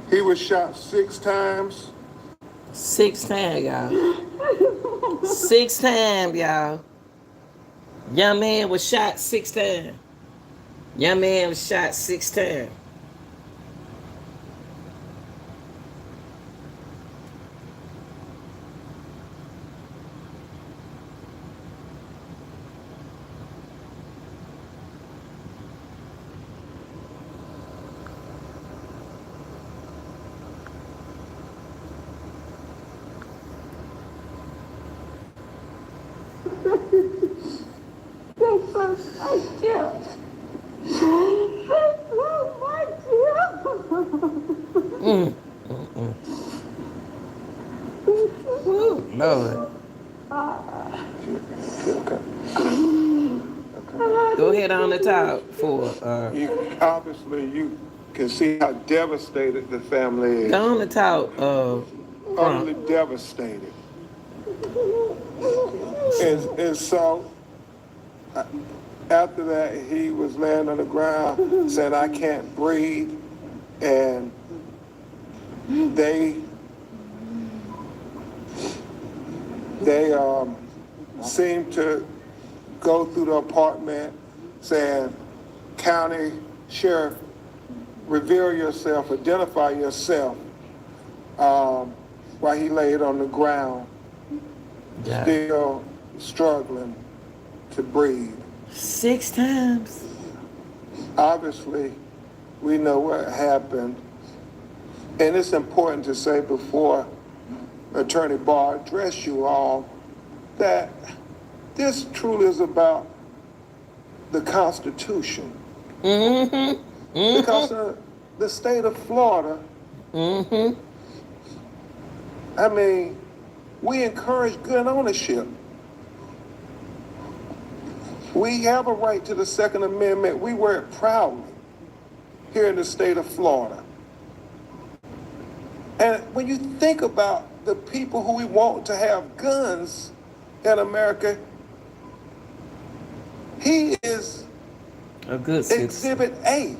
he was shot 6 times. 6 times, y'all. 6 times, y'all. Young man was shot 6 times. Young man was shot 6 times. Woo, Lord. Go ahead on the top for Obviously, you can see how devastated the family is. go on the top Utterly devastated. And so, after that, he was laying on the ground saying, I can't breathe. And they seemed to go through the apartment saying, County Sheriff, reveal yourself, identify yourself, while he laid on the ground, still struggling to breathe. 6 times. Obviously, we know what happened. And it's important to say before Attorney Barr address you all that this truly is about the Constitution. Because the state of Florida, I mean, we encourage gun ownership. We have a right to the Second Amendment. We wear it proudly here in the state of Florida. And when you think about the people who we want to have guns in America, he is A good citizen. Exhibit A.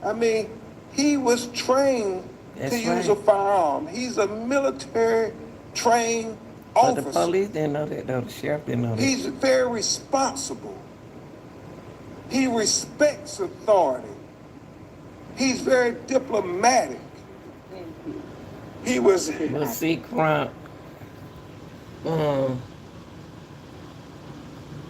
I mean, he was trained to use a firearm. He's a military trained officer. But the police didn't know that, though. The sheriff didn't know that. He's very responsible. He respects authority. He's very diplomatic. He was. But see, Crump.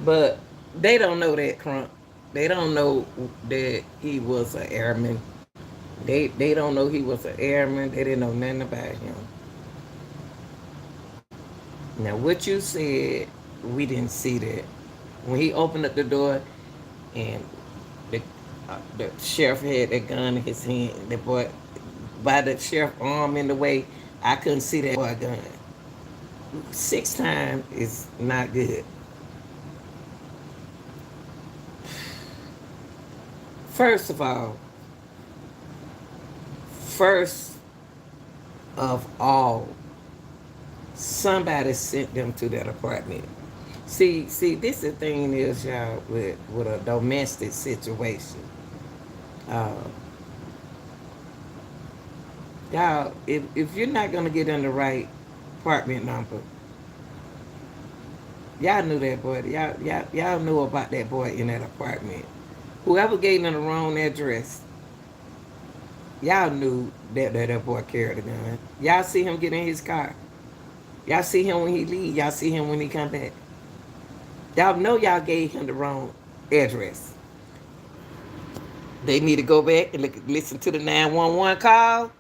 But they don't know that, Crump. They don't know that he was an airman. They don't know he was an airman. They didn't know nothing about him. Now, what you said, we didn't see that. When he opened up the door and the sheriff had that gun in his hand, the boy, by the sheriff arm in the way, I couldn't see that boy gun. 6 times is not good. First of all, somebody sent them to that apartment. See, this the thing is, y'all, with a domestic situation. Y'all, if you're not gonna get in the right apartment number, y'all knew that boy. Y'all knew about that boy in that apartment. Whoever gave them the wrong address, y'all knew that boy carried a gun. Y'all see him get in his car. Y'all see him when he leave. Y'all see him when he come back. Y'all know y'all gave him the wrong address. They need to go back and listen to the 911 call.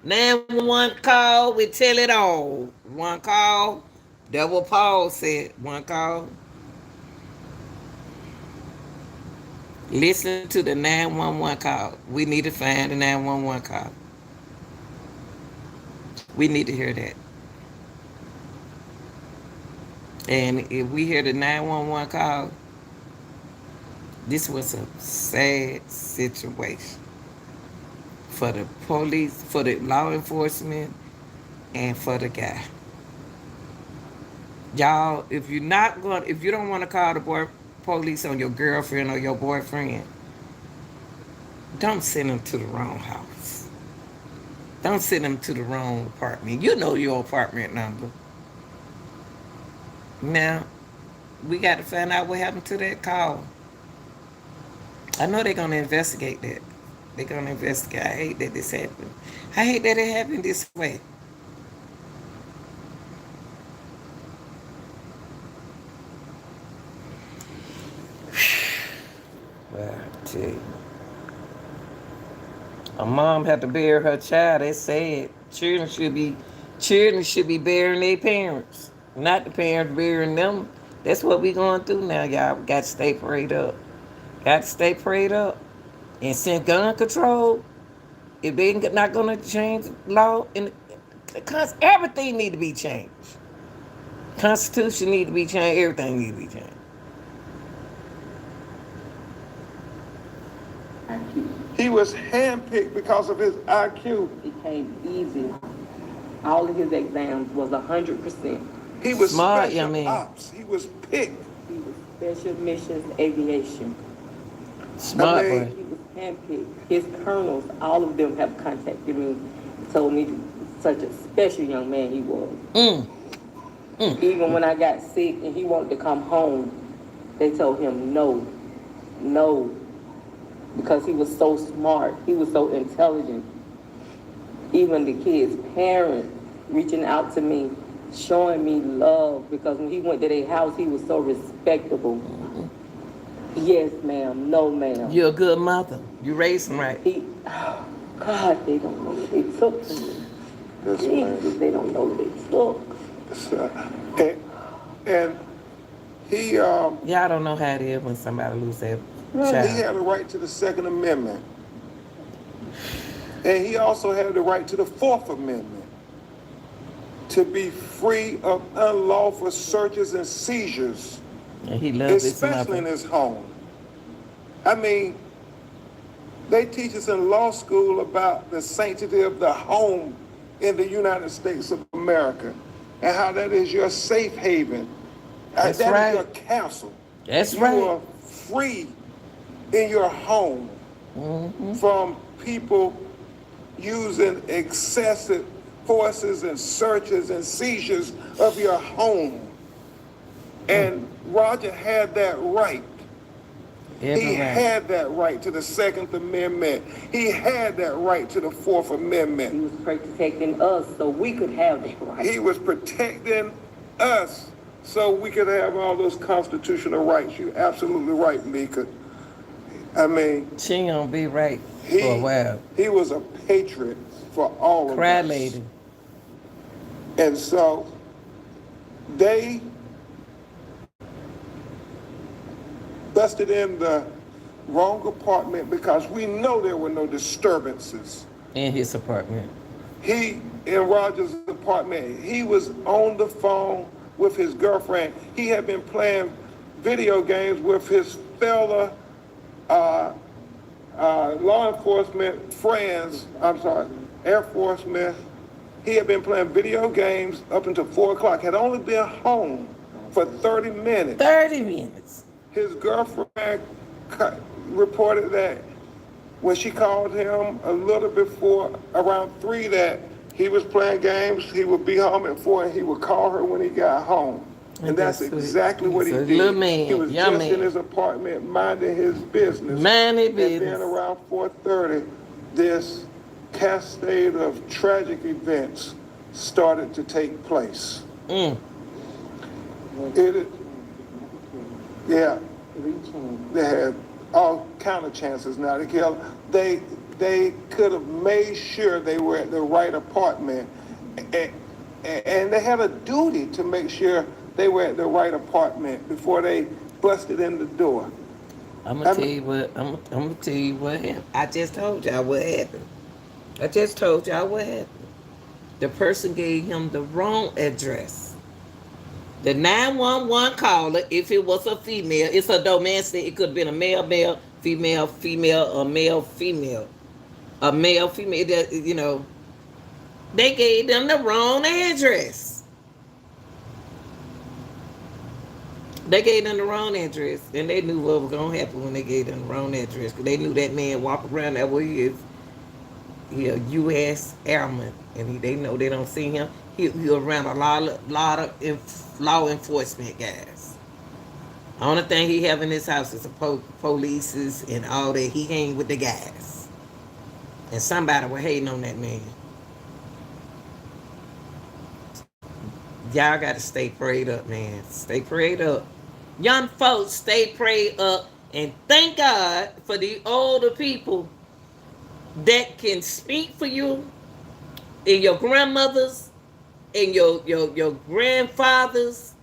911 call, we tell it all. One call, that's what Paul said. One call. Listen to the 911 call. We need to find the 911 call. We need to hear that. And if we hear the 911 call, this was a sad situation for the police, for the law enforcement, and for the guy. Y'all, if you don't want to call the police on your girlfriend or your boyfriend, don't send them to the wrong house. Don't send them to the wrong apartment. You know your apartment number. Now, we got to find out what happened to that call. I know they're going to investigate that. They're going to investigate. I hate that this happened. I hate that it happened this way. Well, I tell you. A mom had to bury her child. They said children should be burying their parents, not the parents burying them. That's what we going through now, y'all. We got to stay prayed up. Got to stay prayed up. And since gun control, if they not going to change law, because everything need to be changed. Constitution need to be changed. Everything need to be changed. He was handpicked because of his IQ. It came easy. All of his exams was 100%. He was smart, special young man. ops. He was picked. He was special missions aviation. Smart I mean, boy. He was handpicked. His colonels, all of them have contacted me, told me such a special young man he was. Even when I got sick and he wanted to come home, they told him no, because he was so smart. He was so intelligent. Even the kids' parents reaching out to me, showing me love, because when he went to their house, he was so respectable. Yes, ma'am. No, ma'am. You're a good mother. You raised him right. God, they don't know what they took to me. That's Jesus, they don't know what they took. And he Y'all don't know how it is when somebody loses their child. he had a right to the Second Amendment. And he also had the right to the Fourth Amendment, to be free of unlawful searches and seizures And he loved his especially in mother. his home. I mean, they teach us in law school about the sanctity of the home in the United States of America and how that is your safe haven. That's That is your right. castle. That's You right. are free in your home Mm-hmm. from people using excessive forces and searches and seizures of your home. And Roger had that right. Every He right. had that right to the Second Amendment. He had that right to the Fourth He Amendment. was protecting us so we could have that right. He was protecting us so we could have all those constitutional rights. You're absolutely right, Mika. I mean, She ain't gonna be right for a he while. he was a patriot for all of Cry us. lady. And so they busted in the wrong apartment because we know there were no disturbances. In his apartment. He, in Roger's apartment, he was on the phone with his girlfriend. He had been playing video games with his fellow law enforcement friends, Air Force men. He had been playing video games up until 4 o'clock, had only been home for 30 minutes. 30 minutes. His girlfriend reported that when she called him a little before, around 3, that he was playing games, he would be home at 4, and he would call her when he got home. And that's That's sweet. exactly what he He's a did. little man, He was young just in man. his apartment minding his business. Minding And then business. around 4:30, this cascade of tragic events started to take place. Mm. Yeah, they had all kind of chances now to kill. They could have made sure they were at the right apartment, and they had a duty to make sure they were at the right apartment before they busted in the door. I'm gonna tell you what. I'm gonna tell you what happened. I just told y'all what happened. I just told y'all what happened. The person gave him the wrong address. The 911 caller, if it was a female, it's a domestic. It could have been a male, male, female, female, a male, female, a male, female. They gave them the wrong address. They gave them the wrong address, and they knew what was gonna happen when they gave them the wrong address. Cause they knew that man walked around that way. He a U.S. Airman, and they know they don't see him. He around a lot of law enforcement guys. The only thing he have in his house is the polices and all that. He hang with the guys, and somebody was hating on that man. Y'all got to stay prayed up, man. Stay prayed up. Young folks, stay prayed up, and thank God for the older people that can speak for you, and your grandmothers, and your grandfathers,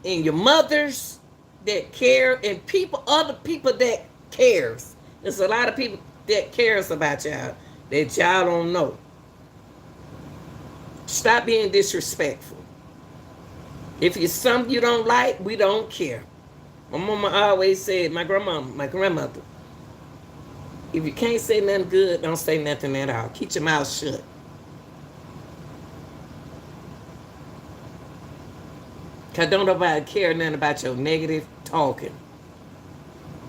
and your mothers that care, and other people that cares. There's a lot of people that cares about y'all that y'all don't know. Stop being disrespectful. If it's something you don't like, we don't care. My mama always said, my grandmother, if you can't say nothing good, don't say nothing at all. Keep your mouth shut. Because don't nobody care nothing about your negative talking.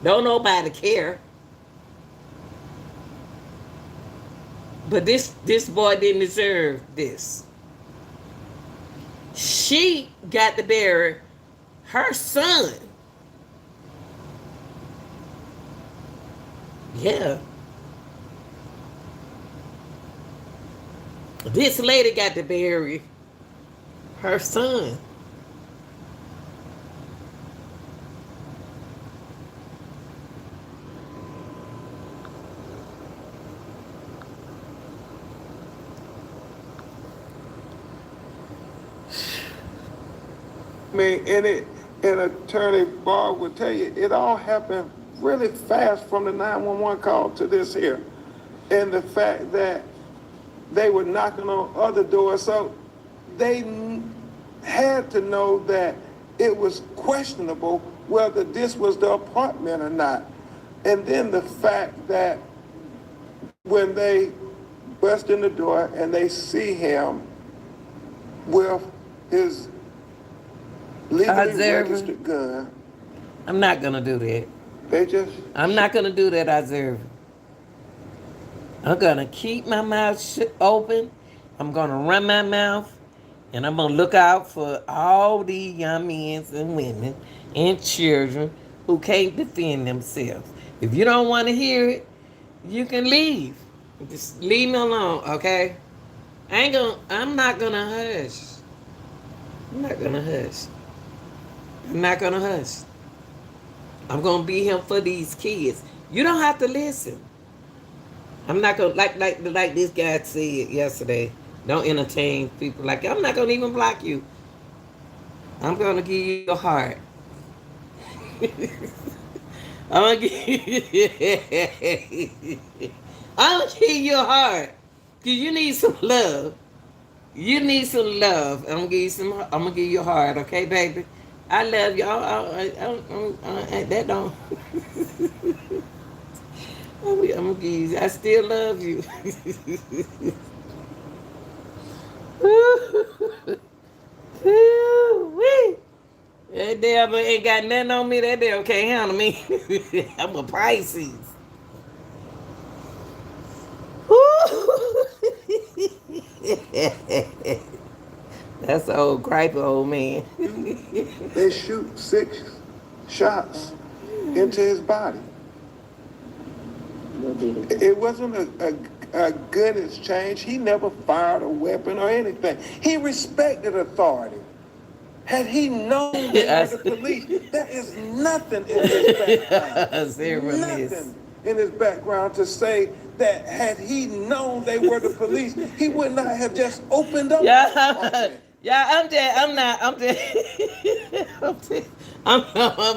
Don't nobody care. But this boy didn't deserve this. She got to bury her son. Yeah. This lady got to bury her son. I mean, and Attorney Barr would tell you, it all happened really fast from the 911 call to this here. And the fact that they were knocking on other doors, so they had to know that it was questionable whether this was the apartment or not. And then the fact that when they bust in the door and they see him with his legally Observer. registered gun, I'm not gonna do that. they just I'm not gonna do that, observer. I'm gonna keep my mouth open. I'm gonna run my mouth, and I'm gonna look out for all these young men and women and children who can't defend themselves. If you don't want to hear it, you can leave. Just leave me alone, okay? I'm not gonna hush. I'm not gonna hush. I'm not gonna hush. I'm gonna be here for these kids. You don't have to listen. I'm not gonna like this guy said yesterday. Don't entertain people like I'm not gonna even block you. I'm gonna give you your heart. I'm gonna give I'm gonna give you your heart. Cause you need some love. You need some love. I'm gonna give you some. I'm gonna give you your heart, okay, baby? I love y'all. That don't. I'm gonna give you. I still love you. Woo-wee. That damn ain't got nothing on me. That damn can't handle me. I'm a Pisces. That's an old griper, old man. they shoot 6 shots into his body. It wasn't a gun exchange. He never fired a weapon or anything. He respected authority. Had he known they were the police, there is nothing in his background. Nothing in his background to say that had he known they were the police, he would not have just opened up. I'm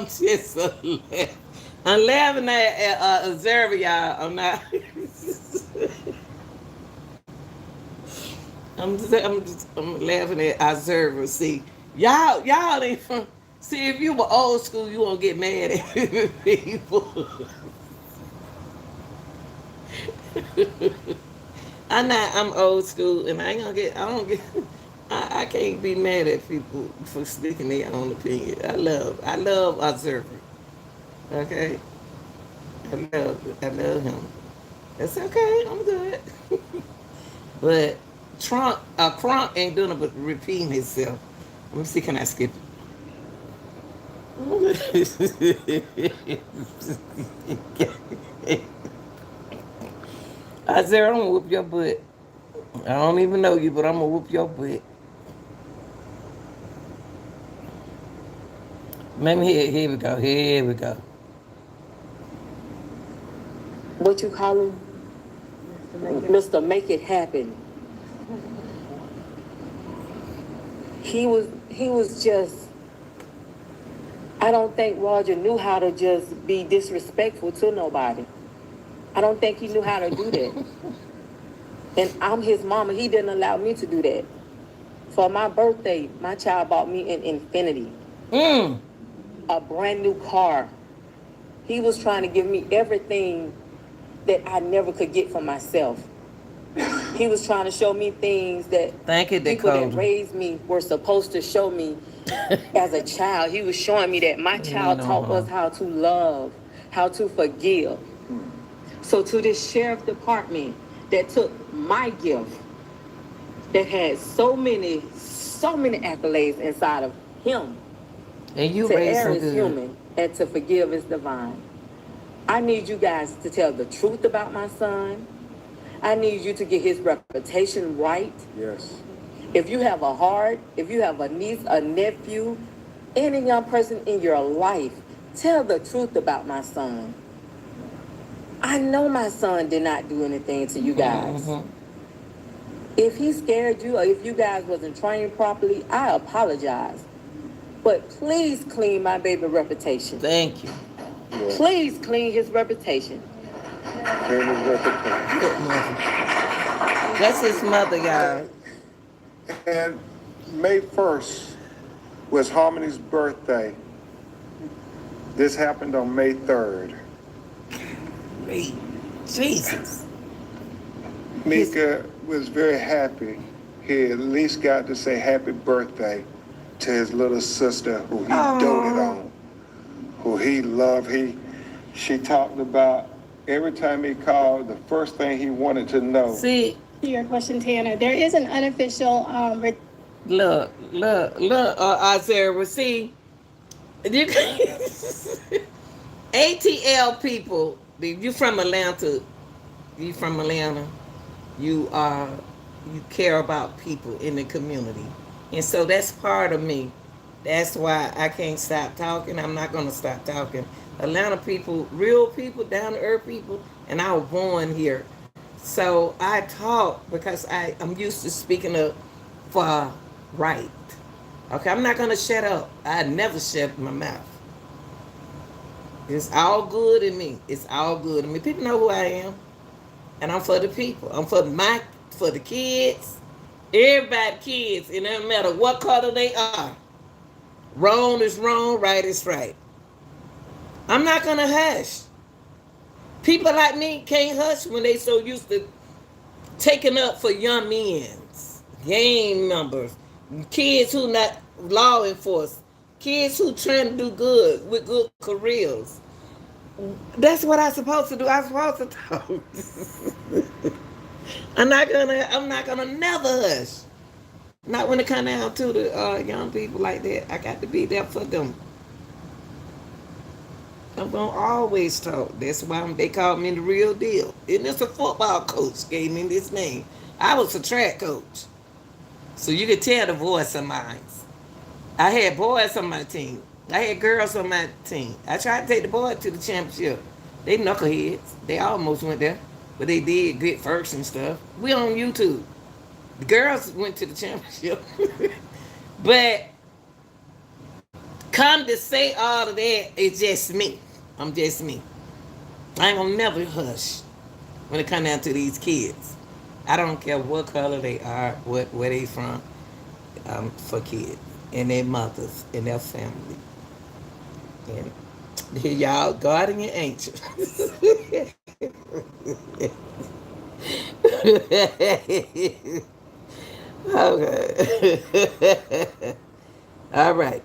just I'm laughing at observer, y'all. I'm not. I'm laughing at observer. See, y'all ain't from. See, if you were old school, you won't get mad at people. I'm old school, and I don't get. I can't be mad at people for speaking their own opinion. I love observer. Okay, I love him. It's okay. I'm good. But Crump ain't doing it but repeating himself. Let me see. Can I skip it? I said I'm gonna whoop your butt. I don't even know you, but I'm gonna whoop your butt. Maybe here we go. Here we go. What you call him? Mr. Make It Happen. He was just, I don't think Roger knew how to just be disrespectful to nobody. I don't think he knew how to do that. And I'm his mama. He didn't allow me to do that. For my birthday, my child bought me an Infinity. A brand new car. He was trying to give me everything that I never could get for myself. He was trying to show me things that people that raised me were supposed to show me as a child. He was showing me that my child taught us how to love, how to forgive. So to this sheriff department that took my gift, that had so many accolades inside of him, and you to raised err him is good. human and to forgive is divine. I need you guys to tell the truth about my son. I need you to get his reputation right. Yes. If you have a heart, if you have a niece, a nephew, any young person in your life, tell the truth about my son. I know my son did not do anything to you guys. If he scared you or if you guys wasn't trained properly, I apologize. But please clean my baby reputation. Thank you. Yes. Please clean his reputation. Clean his reputation. That's his mother, y'all. And May 1st was Harmony's birthday. This happened on May 3rd. Great Jesus. Mika was very happy. He at least got to say happy birthday to his little sister who he doted on, who he loved. She talked about every time he called, the first thing he wanted to know. See, To your question, Tana, there is an unofficial look, Isaiah, see, you ATL people, you from Atlanta, you care about people in the community. And so that's part of me. That's why I can't stop talking. I'm not going to stop talking. Atlanta people, real people, down to earth people, and I was born here. So I talk because I'm used to speaking up for right. Okay, I'm not going to shut up. I never shut my mouth. It's all good in me. It's all good in me. People know who I am. And I'm for the people. I'm for the kids. Everybody kids. It doesn't matter what color they are. Wrong is wrong, right is right. I'm not gonna hush. People like me can't hush when they so used to taking up for young men's, gang members, kids who not law enforcement, kids who trying to do good with good careers. That's what I'm supposed to do. I'm supposed to talk. I'm not gonna never hush. Not when it come down to the young people like that. I got to be there for them. I'm gonna always talk. That's why they call me the real deal. And it's a football coach gave me this name. I was a track coach, so you could tell the voice of mine. I had boys on my team. I had girls on my team. I tried to take the boys to the championship. They knuckleheads. They almost went there, but they did get first and stuff. We on YouTube. The girls went to the championship. But come to say all of that, it's just me. I'm just me. I ain't gonna never hush when it come down to these kids. I don't care what color they are, where they from. For kids and their mothers and their family. And here y'all guardian angel. Okay. All right.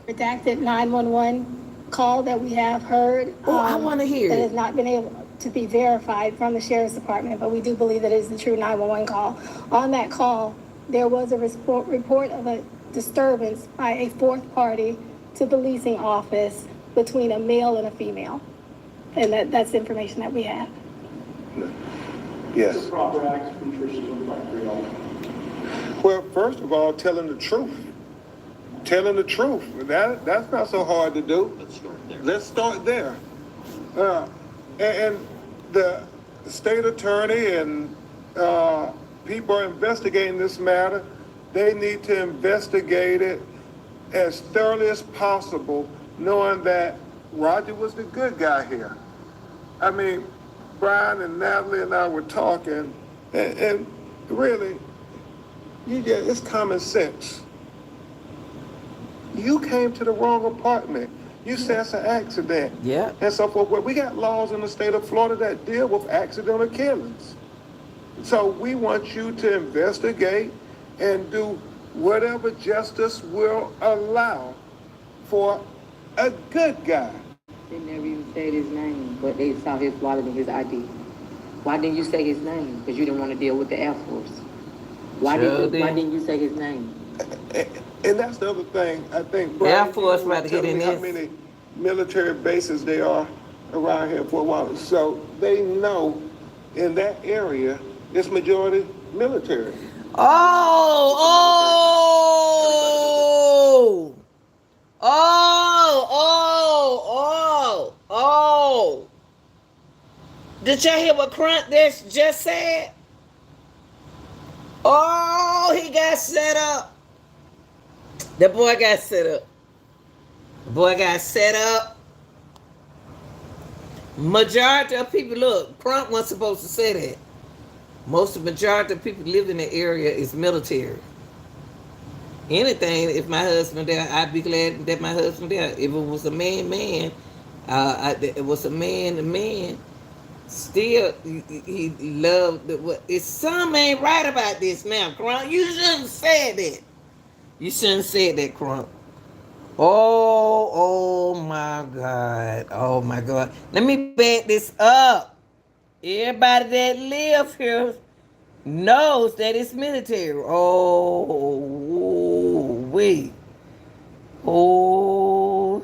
redacted 911 call that we have heard. I want to hear that it. has not been able to be verified from the Sheriff's Department, but we do believe that it is the true 911 call. On that call, there was a report of a disturbance by a fourth party to the leasing office between a male and a female. And that's the information that we have. Yes. Proper acts from Trish's Well, first of all, telling the truth. Telling the truth. That's not so hard to do. Let's start there. And the state attorney and people are investigating this matter. They need to investigate it as thoroughly as possible, knowing that Roger was the good guy here. I mean, Brian and Natalie and I were talking, and really, it's common sense. You came to the wrong apartment. You said it's an accident. Yeah. And so forth. Well, we got laws in the state of Florida that deal with accidental killings. So we want you to investigate and do whatever justice will allow for a good guy. They never even said his name, but they saw his wallet and his ID. Why didn't you say his name? Because you didn't want to deal with the Air Force. Why didn't you say his name? And that's the other thing. I think Air Force right to get in how this. many military bases there are around here for a while. So they know in that area it's majority military. Oh. Did y'all hear what Crump just said? Oh, he got set up. The boy got set up. Majority of people, look, Crump wasn't supposed to say that. Majority of people live in the area is military. Anything, if my husband there, I'd be glad that my husband there. If it was a it was a man, still he loved the what. It's some ain't right about this now, Crump. You shouldn't have said that. You shouldn't have said that, Crump. Oh my God. Oh my God. Let me back this up. Everybody that live here knows that it's military. Oh, wait. Oh,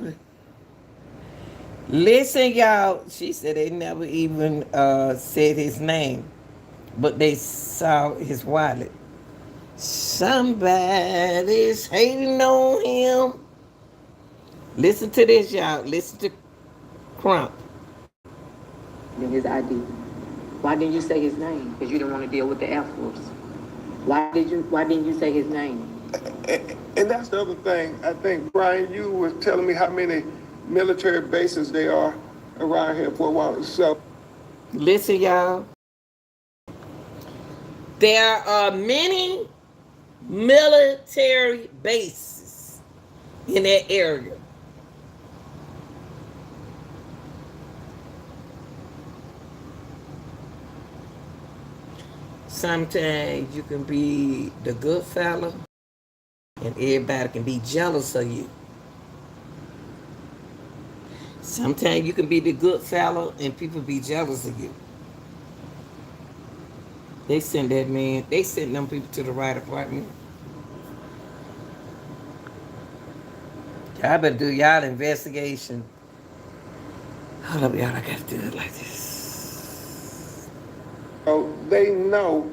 listen, y'all. She said they never even said his name, but they saw his wallet. Somebody's hating on him. Listen to this, y'all. Listen to Crump. His ID. Why didn't you say his name? Because you didn't want to deal with the Air Force. Why didn't you say his name? And that's the other thing. I think, Brian, you was telling me how many military bases there are around here for a while. So, Listen, y'all. There are many military bases in that area. Sometimes you can be the good fella and everybody can be jealous of you. Sometimes you can be the good fella and people be jealous of you. They send them people to the right apartment. Y'all better do y'all investigation. Hold up, y'all, I gotta do it like this. so they know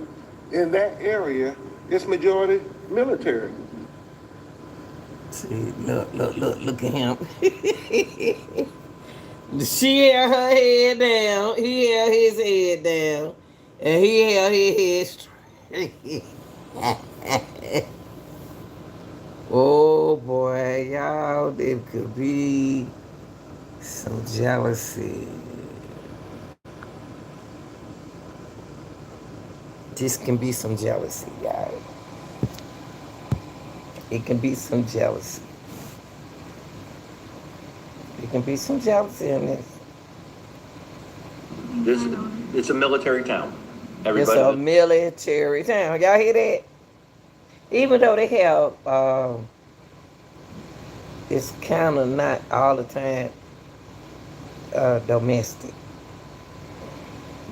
in that area it's majority military. See, look at him. She held her head down. He held his head down. And he held his head straight. Oh boy, y'all, there could be some jealousy. This can be some jealousy, y'all. It can be some jealousy. It can be some jealousy in this. It's a military town. It's a military town. Y'all hear that? Even though they have, it's kind of not all the time domestic.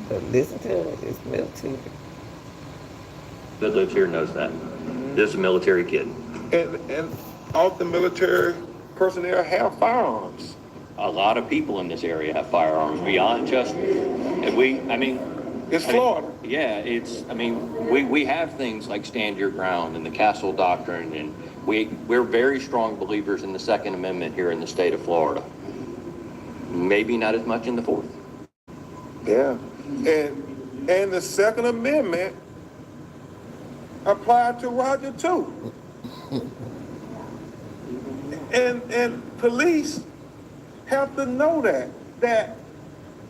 But listen to it, it's military. That lives here knows that. This is a military kid. And all the military personnel have firearms. A lot of people in this area have firearms beyond just, It's Florida. We have things like stand your ground and the castle doctrine, and we're very strong believers in the Second Amendment here in the state of Florida. Maybe not as much in the Fourth. Yeah. And the Second Amendment applied to Roger too. And police have to know that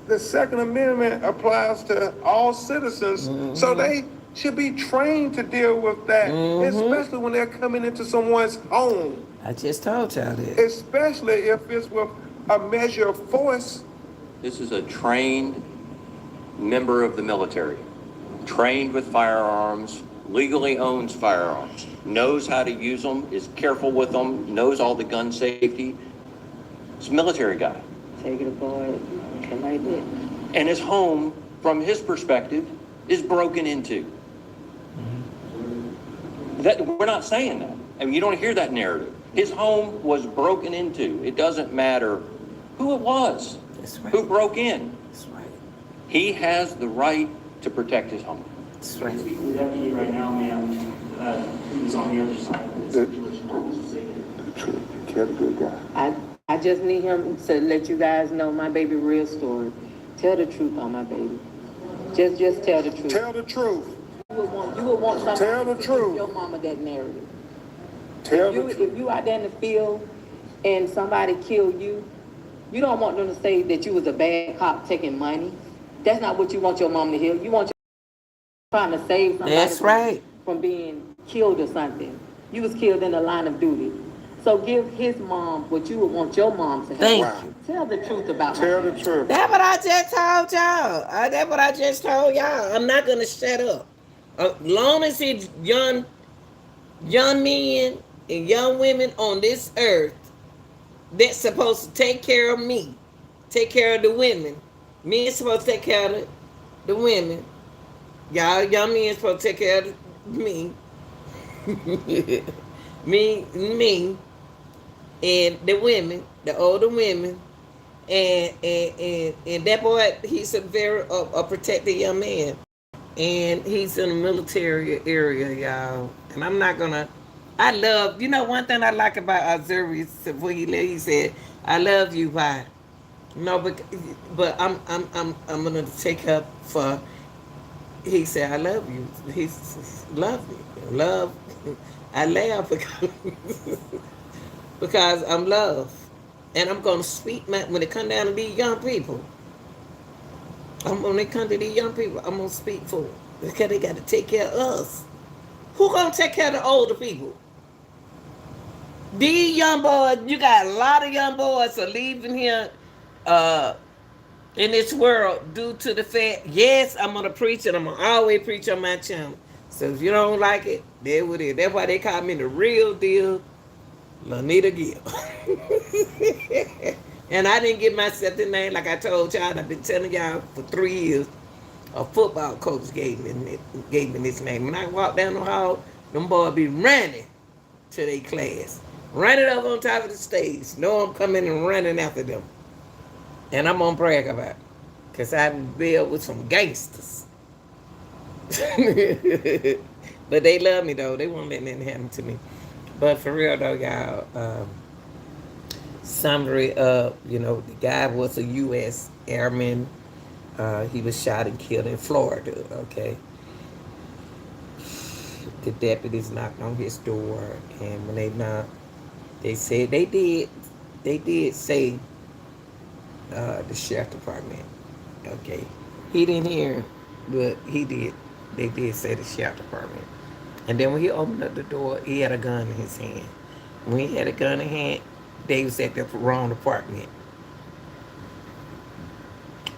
the Second Amendment applies to all citizens, so they should be trained to deal with that, especially when they're coming into someone's home. I just told y'all that. Especially if it's with a measure of force. This is a trained member of the military, trained with firearms, legally owns firearms, knows how to use them, is careful with them, knows all the gun safety. It's a military guy. Take it apart, collect it. And his home, from his perspective, is broken into. That, we're not saying that. I mean, you don't hear that narrative. His home was broken into. It doesn't matter who it was, That's right. who broke in. That's right. He has the right to protect his home. That's right. Speaking with the deputy right now, ma'am, who's on the other side of this situation. Tell the good guy. I just need him to let you guys know my baby real story. Tell the truth on my baby. Just tell the truth. Tell the truth. You would want somebody Tell the to truth. give your mama that narrative. Tell the truth. If you out there in the field and somebody killed you, you don't want them to say that you was a bad cop taking money. That's not what you want your mom to hear. You want your trying to save somebody That's right. from being killed or something. You was killed in the line of duty. So give his mom what you would want your mom to have. Thank Wow. you. Tell the truth about Tell my the truth. That's what I just told y'all. That's what I just told y'all. I'm not gonna shut up. Long as it's young men and young women on this earth that's supposed to take care of me, take care of the women. Men supposed to take care of the women. Y'all young men supposed to take care of me. me, and the women, the older women, and that boy, he's a very a protected young man, and he's in the military area, y'all. And I'm not gonna. I love. You know, one thing I like about Azuri when he left, he said, "I love you, bye." No, but I'm gonna take up for. He said, "I love you." He's love me, love. I laugh because I'm love, and I'm gonna speak when it come down to these young people. When it come to these young people, I'm gonna speak for them because they got to take care of us. Who gonna take care of the older people? These young boys, you got a lot of young boys are leaving here uh, in this world due to the fact, yes, I'm gonna preach and I'm gonna always preach on my channel. So if you don't like it, there it is. That's why they call me the real deal Lanita Gill. And I didn't give myself the name like I told y'all. I've been telling y'all for 3 years. A football coach gave me this name. When I walk down the hall, them boys be running to their class. Running up on top of the stage. Know I'm coming and running after them. And I'm gonna brag about it. Because I built with some gangsters. But they love me though. They won't let nothing happen to me. But for real though, y'all, summary of, the guy was a U.S. Airman. He was shot and killed in Florida, okay? The deputies knocked on his door, and when they knocked, they said they did say the sheriff department, okay? He didn't hear, but he did. They did say the sheriff department. And then when he opened up the door, he had a gun in his hand. When he had a gun in hand, they was at the wrong department.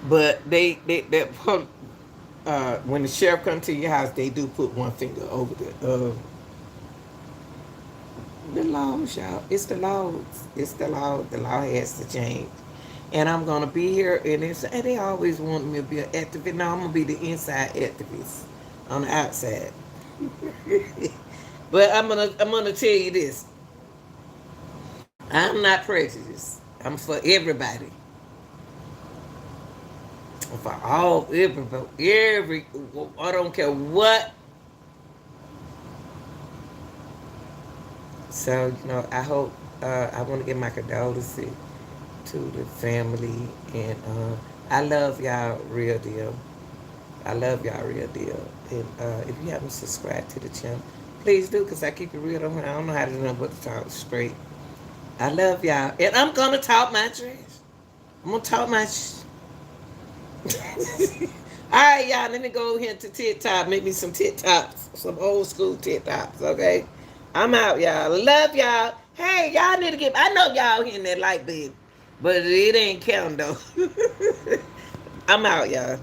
But when the sheriff comes to your house, they do put one finger over the laws, y'all. It's the laws. It's the law. The law has to change. And I'm gonna be here, and they always want me to be an activist. No, I'm gonna be the inside activist on the outside. But I'm gonna tell you this. I'm not prejudiced. I'm for everybody. For all every I don't care what. So I hope I want to give my condolences to the family, and I love y'all real deal. I love y'all real deal. And if you haven't subscribed to the channel, please do, because I keep it real. I don't know how to do nothing but to talk straight. I love y'all, and I'm gonna talk my trash. I'm gonna talk my. All right, y'all. Let me go here to TikTok. Make me some TikToks, some old school TikToks. Okay, I'm out, y'all. Love y'all. Hey, y'all need to get. I know y'all hitting that like button, but it ain't counting though. I'm out, y'all.